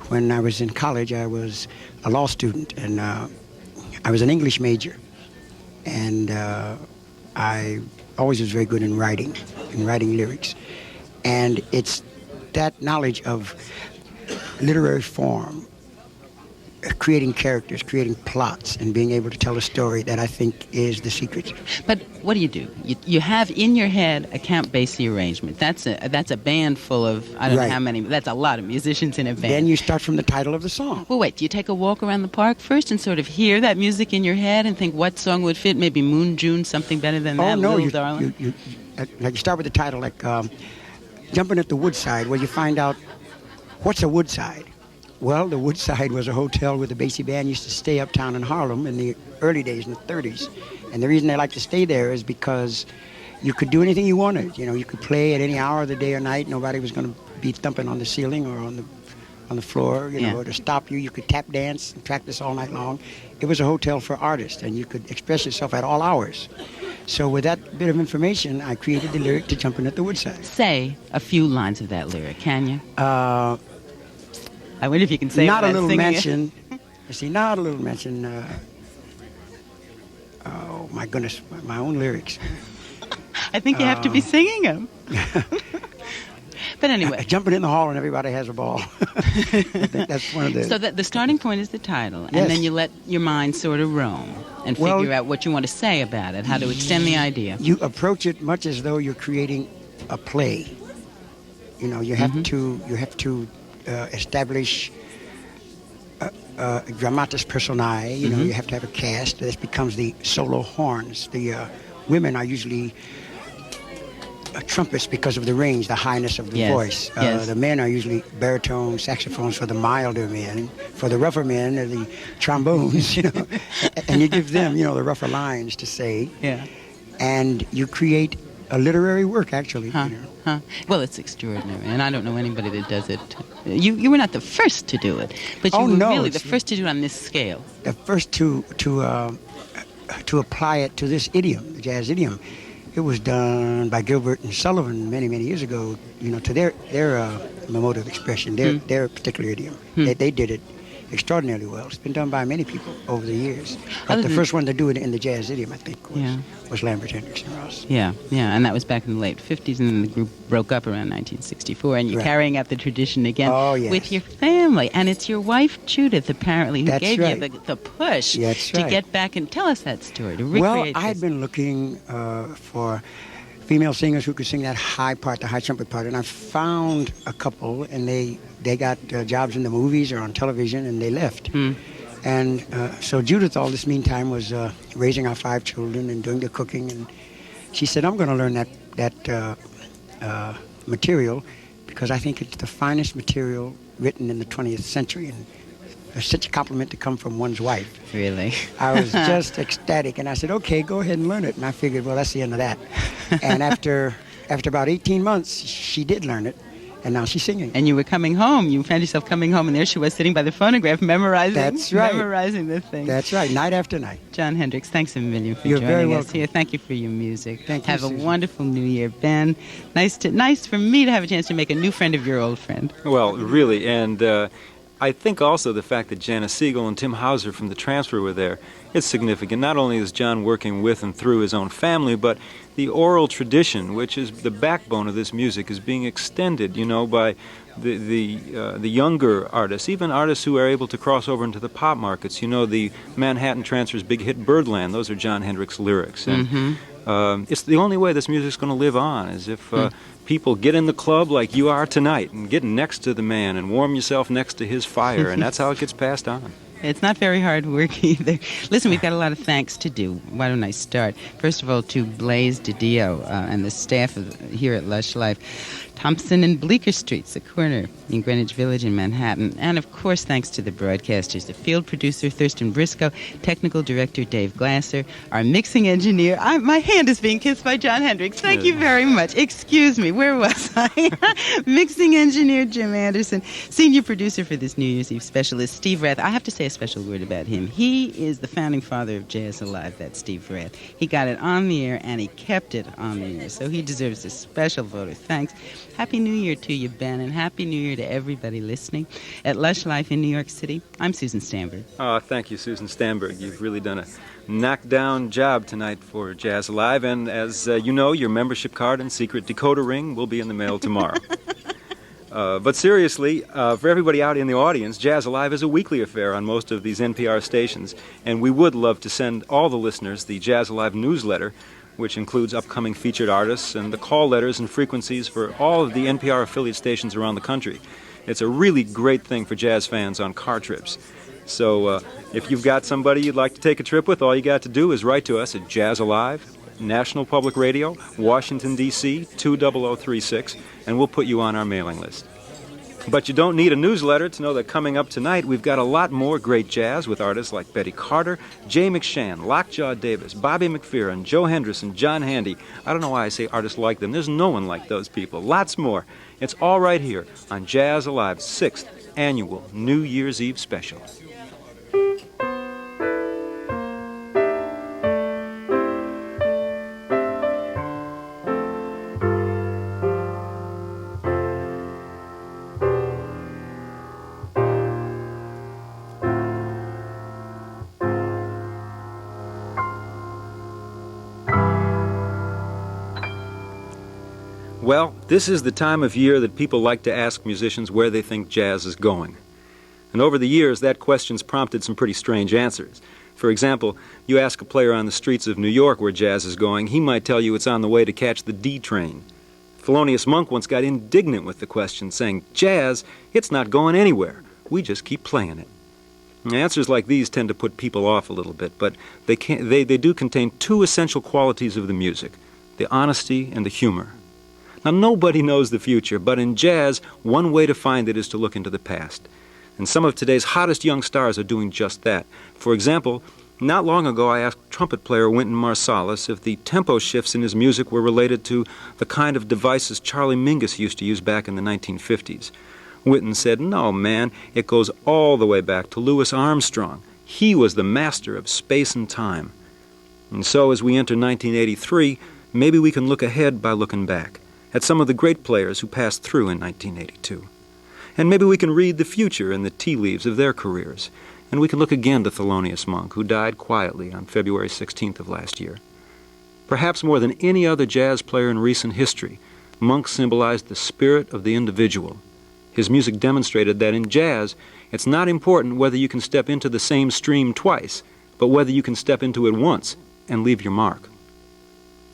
when I was in college, I was a law student, and I was an English major. And I always was very good in writing lyrics. And it's that knowledge of literary form creating characters, creating plots, and being able to tell a story that I think is the secret. But what do? You have in your head a Count Basie arrangement. That's a band full of, I don't know how many, that's a lot of musicians in a band. Then you start from the title of the song. Well, wait, do you take a walk around the park first and sort of hear that music in your head and think what song would fit? Maybe Moon June, something better than that, no, Little Darling? You start with the title, like Jumping at the Woodside, where you find out, what's a woodside? Well, the Woodside was a hotel where the Basie band used to stay uptown in Harlem in the early days, in the 30s. And the reason they liked to stay there is because you could do anything you wanted. You know, you could play at any hour of the day or night. Nobody was going to be thumping on the ceiling or on the floor, you know, to stop you. You could tap dance and practice all night long. It was a hotel for artists, and you could express yourself at all hours. So with that bit of information, I created the lyric to Jumping at the Woodside. Say a few lines of that lyric, can you? I wonder if you can say not it a little singing mention. You see, not a little mention. Oh my goodness, my own lyrics. I think you have to be singing them. But anyway, jumping in the hall and everybody has a ball. I think that's one of the. So that the starting point is the title, and Yes. then you let your mind sort of roam and figure out what you want to say about it, how to extend the idea. You approach it much as though you're creating a play. You know, you have to establish a dramatis personae. You know, you have to have a cast. This becomes the solo horns. The women are usually trumpets because of the range, the highness of the voice. The men are usually baritone saxophones for the milder men. For the rougher men, are the trombones. You know, and you give them, you know, the rougher lines to say. Yeah. And you create a literary work, actually. Huh. You know. Huh. Well, it's extraordinary, and I don't know anybody that does it. You were not the first to do it, but you were really the first to do it on this scale. The first to apply it to this idiom, the jazz idiom. It was done by Gilbert and Sullivan many, many years ago, you know, to their mode of expression, their particular idiom. They did it extraordinarily well. It's been done by many people over the years. But the first one to do it in the jazz idiom, I think, was Lambert, Hendricks, and Ross. Yeah, and that was back in the late 50s, and then the group broke up around 1964, and you're carrying out the tradition again with your family. And it's your wife, Judith, apparently, who gave you the push to get back and tell us that story, to recreate Well, I had been looking for female singers who could sing that high part, the high trumpet part, and I found a couple, and they got jobs in the movies or on television, and they left. And so Judith, all this meantime, was raising our 5 children and doing the cooking, and she said, I'm going to learn that material because I think it's the finest material written in the 20th century, and it's such a compliment to come from one's wife. Really? I was just ecstatic, and I said, okay, go ahead and learn it. And I figured, well, that's the end of that. And after about 18 months, she did learn it, and now she's singing. And you were coming home. You found yourself coming home, and there she was sitting by the phonograph memorizing. That's right. Memorizing the thing. That's right, night after night. Jon Hendricks, thanks a million for You're joining very us welcome. here. Thank you for your music. Thank you, Have a Susan. wonderful New Year, Ben. Nice for me to have a chance to make a new friend of your old friend. Well, really, and I think also the fact that Janice Siegel and Tim Hauser from the Transfer were there, it's significant. Not only is John working with and through his own family, but the oral tradition, which is the backbone of this music, is being extended, you know, by the younger artists, even artists who are able to cross over into the pop markets. You know, the Manhattan Transfer's big hit Birdland, those are Jon Hendricks lyrics. And it's the only way this music's going to live on, is if people get in the club like you are tonight and get next to the man and warm yourself next to his fire, and that's how it gets passed on. It's not very hard work either. Listen, we've got a lot of thanks to do. Why don't I start? First of all, to Blaze DiDio and the staff here at Lush Life. Thompson and Bleecker Streets, the corner in Greenwich Village in Manhattan. And, of course, thanks to the broadcasters, the field producer, Thurston Briscoe, technical director, Dave Glasser, our mixing engineer. My hand is being kissed by Jon Hendricks. Thank you very much. Excuse me, where was I? Mixing engineer, Jim Anderson. Senior producer for this New Year's Eve special is Steve Rath. I have to say a special word about him. He is the founding father of Jazz Alive, that Steve Rath. He got it on the air, and he kept it on the air. So he deserves a special vote of thanks. Happy New Year to you, Ben, and Happy New Year to everybody listening. At Lush Life in New York City, I'm Susan Stamberg. Oh, thank you, Susan Stamberg. You've really done a knockdown job tonight for Jazz Alive, and as you know, your membership card and secret decoder ring will be in the mail tomorrow. But seriously, for everybody out in the audience, Jazz Alive is a weekly affair on most of these NPR stations, and we would love to send all the listeners the Jazz Alive newsletter, which includes upcoming featured artists and the call letters and frequencies for all of the NPR affiliate stations around the country. It's a really great thing for jazz fans on car trips. So if you've got somebody you'd like to take a trip with, all you got to do is write to us at Jazz Alive, National Public Radio, Washington, D.C., 20036, and we'll put you on our mailing list. But you don't need a newsletter to know that coming up tonight, we've got a lot more great jazz with artists like Betty Carter, Jay McShann, Lockjaw Davis, Bobby McFerrin, Joe Hendricks, and Jon Handy. I don't know why I say artists like them. There's no one like those people. Lots more. It's all right here on Jazz Alive's 6th annual New Year's Eve special. Well, this is the time of year that people like to ask musicians where they think jazz is going. And over the years, that question's prompted some pretty strange answers. For example, you ask a player on the streets of New York where jazz is going, he might tell you it's on the way to catch the D train. Thelonious Monk once got indignant with the question, saying, "Jazz, it's not going anywhere. We just keep playing it." And answers like these tend to put people off a little bit, but they do contain two essential qualities of the music, the honesty and the humor. Now, nobody knows the future, but in jazz, one way to find it is to look into the past. And some of today's hottest young stars are doing just that. For example, not long ago I asked trumpet player Wynton Marsalis if the tempo shifts in his music were related to the kind of devices Charlie Mingus used to use back in the 1950s. Wynton said, "No, man, it goes all the way back to Louis Armstrong. He was the master of space and time." And so as we enter 1983, maybe we can look ahead by looking back at some of the great players who passed through in 1982. And maybe we can read the future in the tea leaves of their careers. And we can look again to Thelonious Monk, who died quietly on February 16th of last year. Perhaps more than any other jazz player in recent history, Monk symbolized the spirit of the individual. His music demonstrated that in jazz, it's not important whether you can step into the same stream twice, but whether you can step into it once and leave your mark.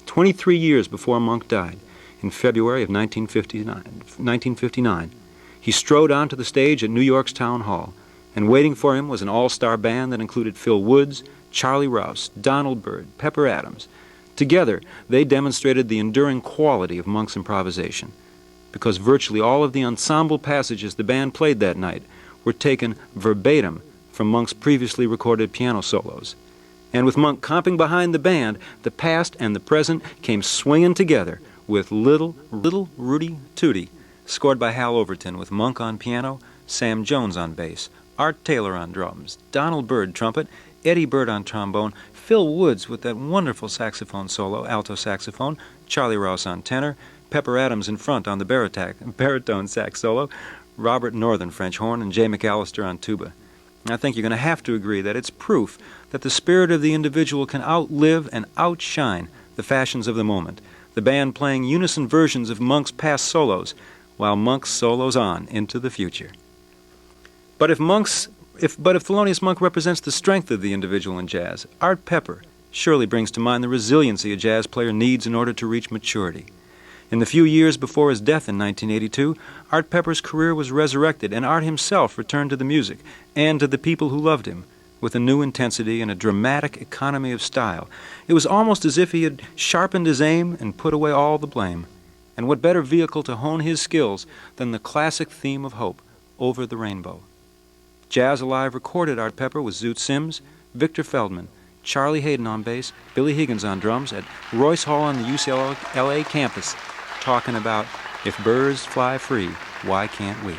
23 years before Monk died, in February of 1959, he strode onto the stage at New York's Town Hall, and waiting for him was an all-star band that included Phil Woods, Charlie Rouse, Donald Byrd, Pepper Adams. Together, they demonstrated the enduring quality of Monk's improvisation, because virtually all of the ensemble passages the band played that night were taken verbatim from Monk's previously recorded piano solos. And with Monk comping behind the band, the past and the present came swinging together with Little Rudy Tootie, scored by Hal Overton, with Monk on piano, Sam Jones on bass, Art Taylor on drums, Donald Byrd trumpet, Eddie Byrd on trombone, Phil Woods with that wonderful saxophone solo, alto saxophone, Charlie Rouse on tenor, Pepper Adams in front on the baritone sax solo, Robert Northern French horn, and Jay McAllister on tuba. I think you're going to have to agree that it's proof that the spirit of the individual can outlive and outshine the fashions of the moment, the band playing unison versions of Monk's past solos, while Monk solos on into the future. But if Thelonious Monk represents the strength of the individual in jazz, Art Pepper surely brings to mind the resiliency a jazz player needs in order to reach maturity. In the few years before his death in 1982, Art Pepper's career was resurrected, and Art himself returned to the music and to the people who loved him with a new intensity and a dramatic economy of style. It was almost as if he had sharpened his aim and put away all the blame. And what better vehicle to hone his skills than the classic theme of hope, Over the Rainbow? Jazz Alive recorded Art Pepper with Zoot Sims, Victor Feldman, Charlie Hayden on bass, Billy Higgins on drums at Royce Hall on the UCLA campus, talking about, if birds fly free, why can't we?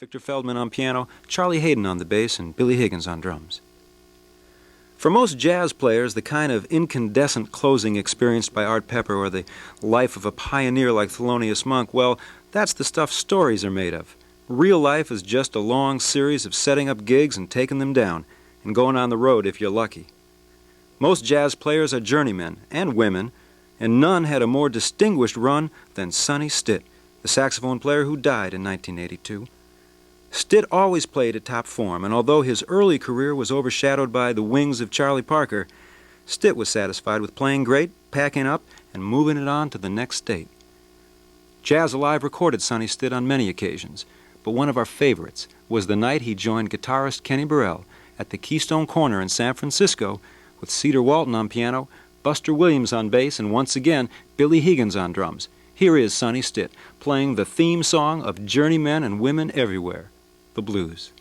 Victor Feldman on piano, Charlie Hayden on the bass, and Billy Higgins on drums. For most jazz players, the kind of incandescent closing experienced by Art Pepper or the life of a pioneer like Thelonious Monk, well, that's the stuff stories are made of. Real life is just a long series of setting up gigs and taking them down, and going on the road if you're lucky. Most jazz players are journeymen, and women, and none had a more distinguished run than Sonny Stitt, the saxophone player who died in 1982. Stitt always played at top form, and although his early career was overshadowed by the wings of Charlie Parker, Stitt was satisfied with playing great, packing up, and moving it on to the next state. Jazz Alive recorded Sonny Stitt on many occasions, but one of our favorites was the night he joined guitarist Kenny Burrell at the Keystone Corner in San Francisco with Cedar Walton on piano, Buster Williams on bass, and once again, Billy Higgins on drums. Here is Sonny Stitt playing the theme song of Journeymen and Women Everywhere, the blues.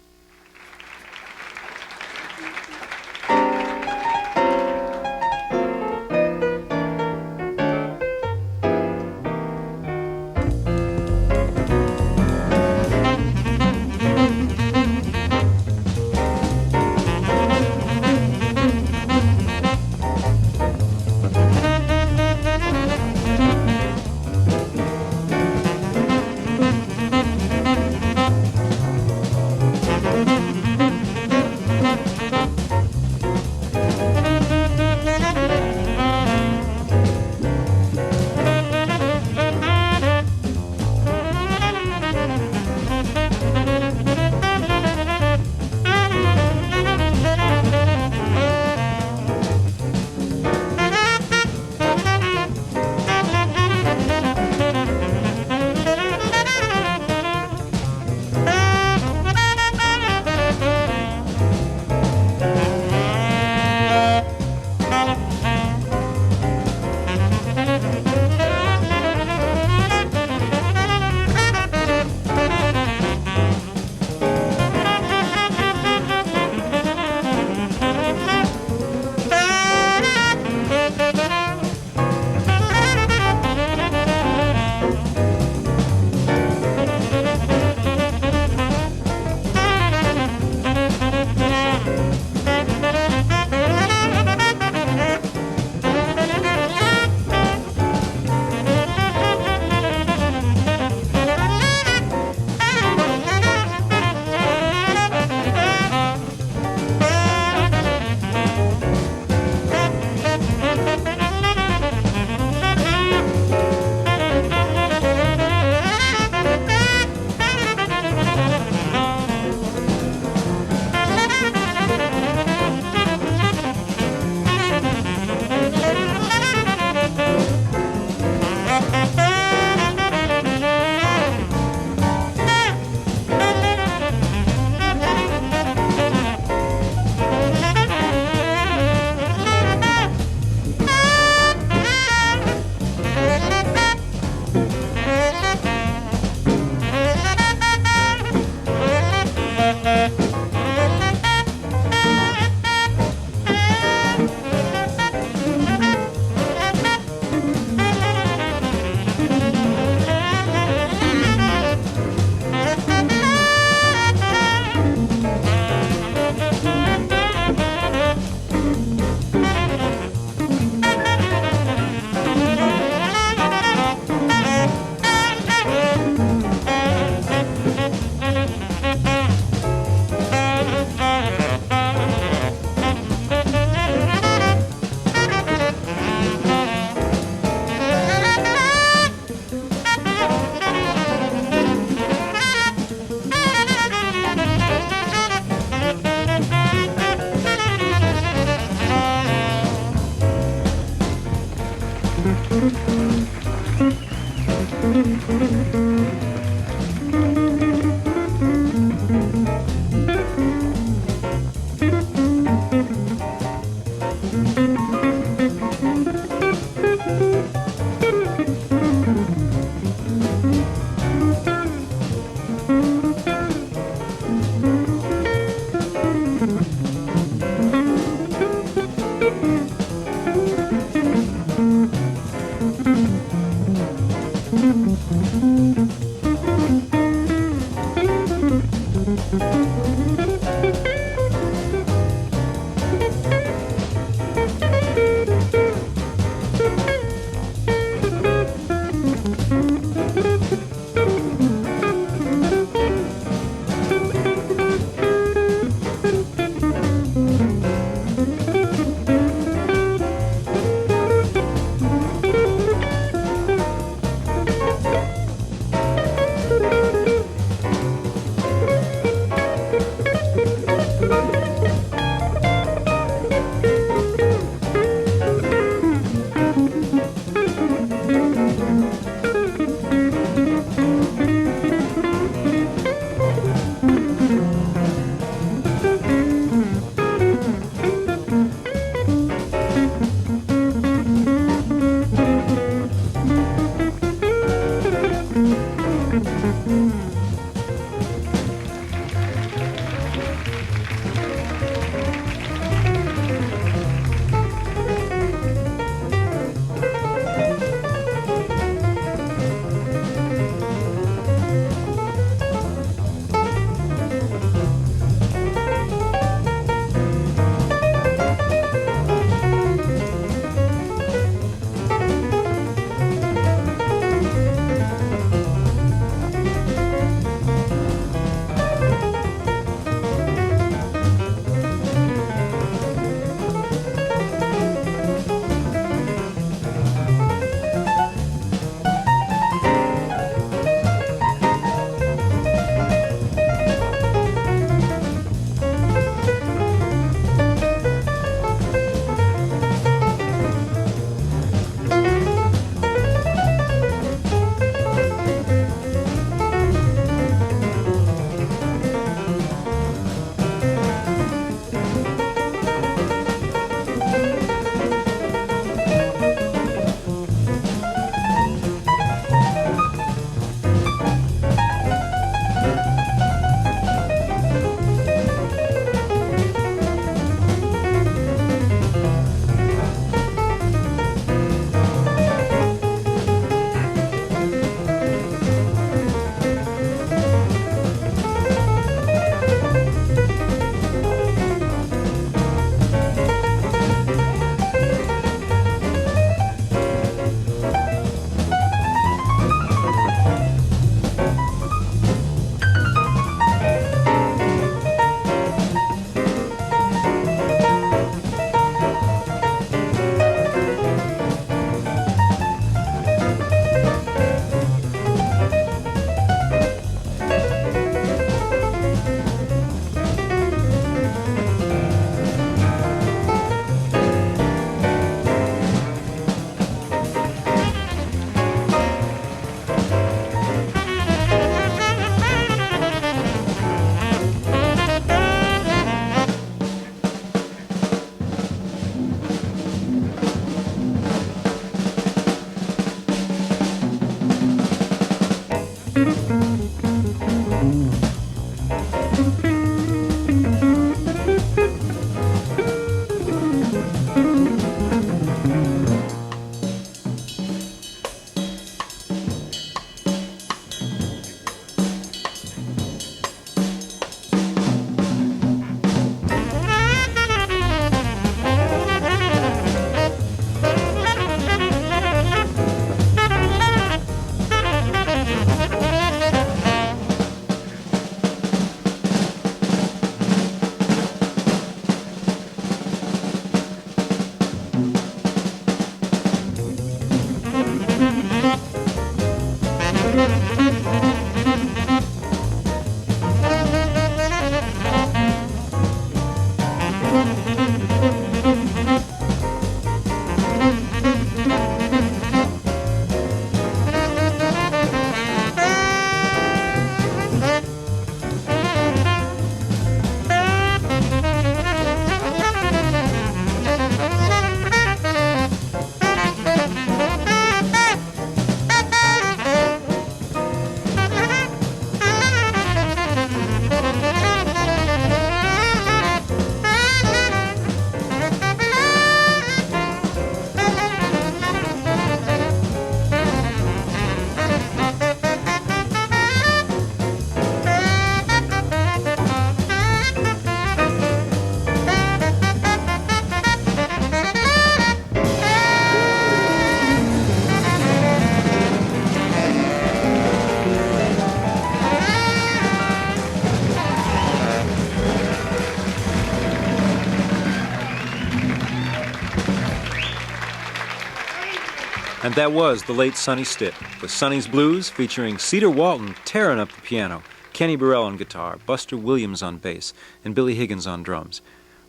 And that was the late Sonny Stitt, with Sonny's Blues featuring Cedar Walton tearing up the piano, Kenny Burrell on guitar, Buster Williams on bass, and Billy Higgins on drums.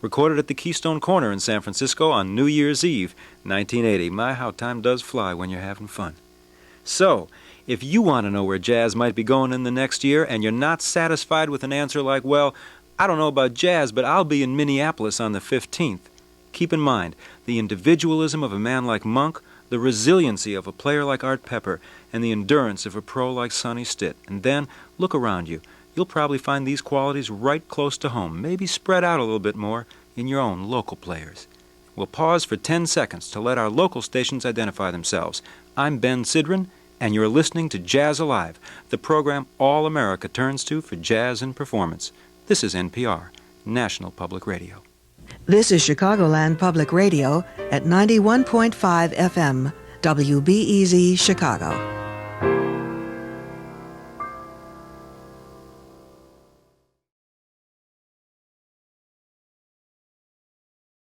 Recorded at the Keystone Corner in San Francisco on New Year's Eve, 1980. My, how time does fly when you're having fun. So, if you want to know where jazz might be going in the next year and you're not satisfied with an answer like, well, I don't know about jazz, but I'll be in Minneapolis on the 15th, keep in mind the individualism of a man like Monk, the resiliency of a player like Art Pepper, and the endurance of a pro like Sonny Stitt. And then, look around you. You'll probably find these qualities right close to home, maybe spread out a little bit more in your own local players. We'll pause for 10 seconds to let our local stations identify themselves. I'm Ben Sidran, and you're listening to Jazz Alive, the program all America turns to for jazz and performance. This is NPR, National Public Radio. This is Chicagoland Public Radio at 91.5 FM, WBEZ Chicago.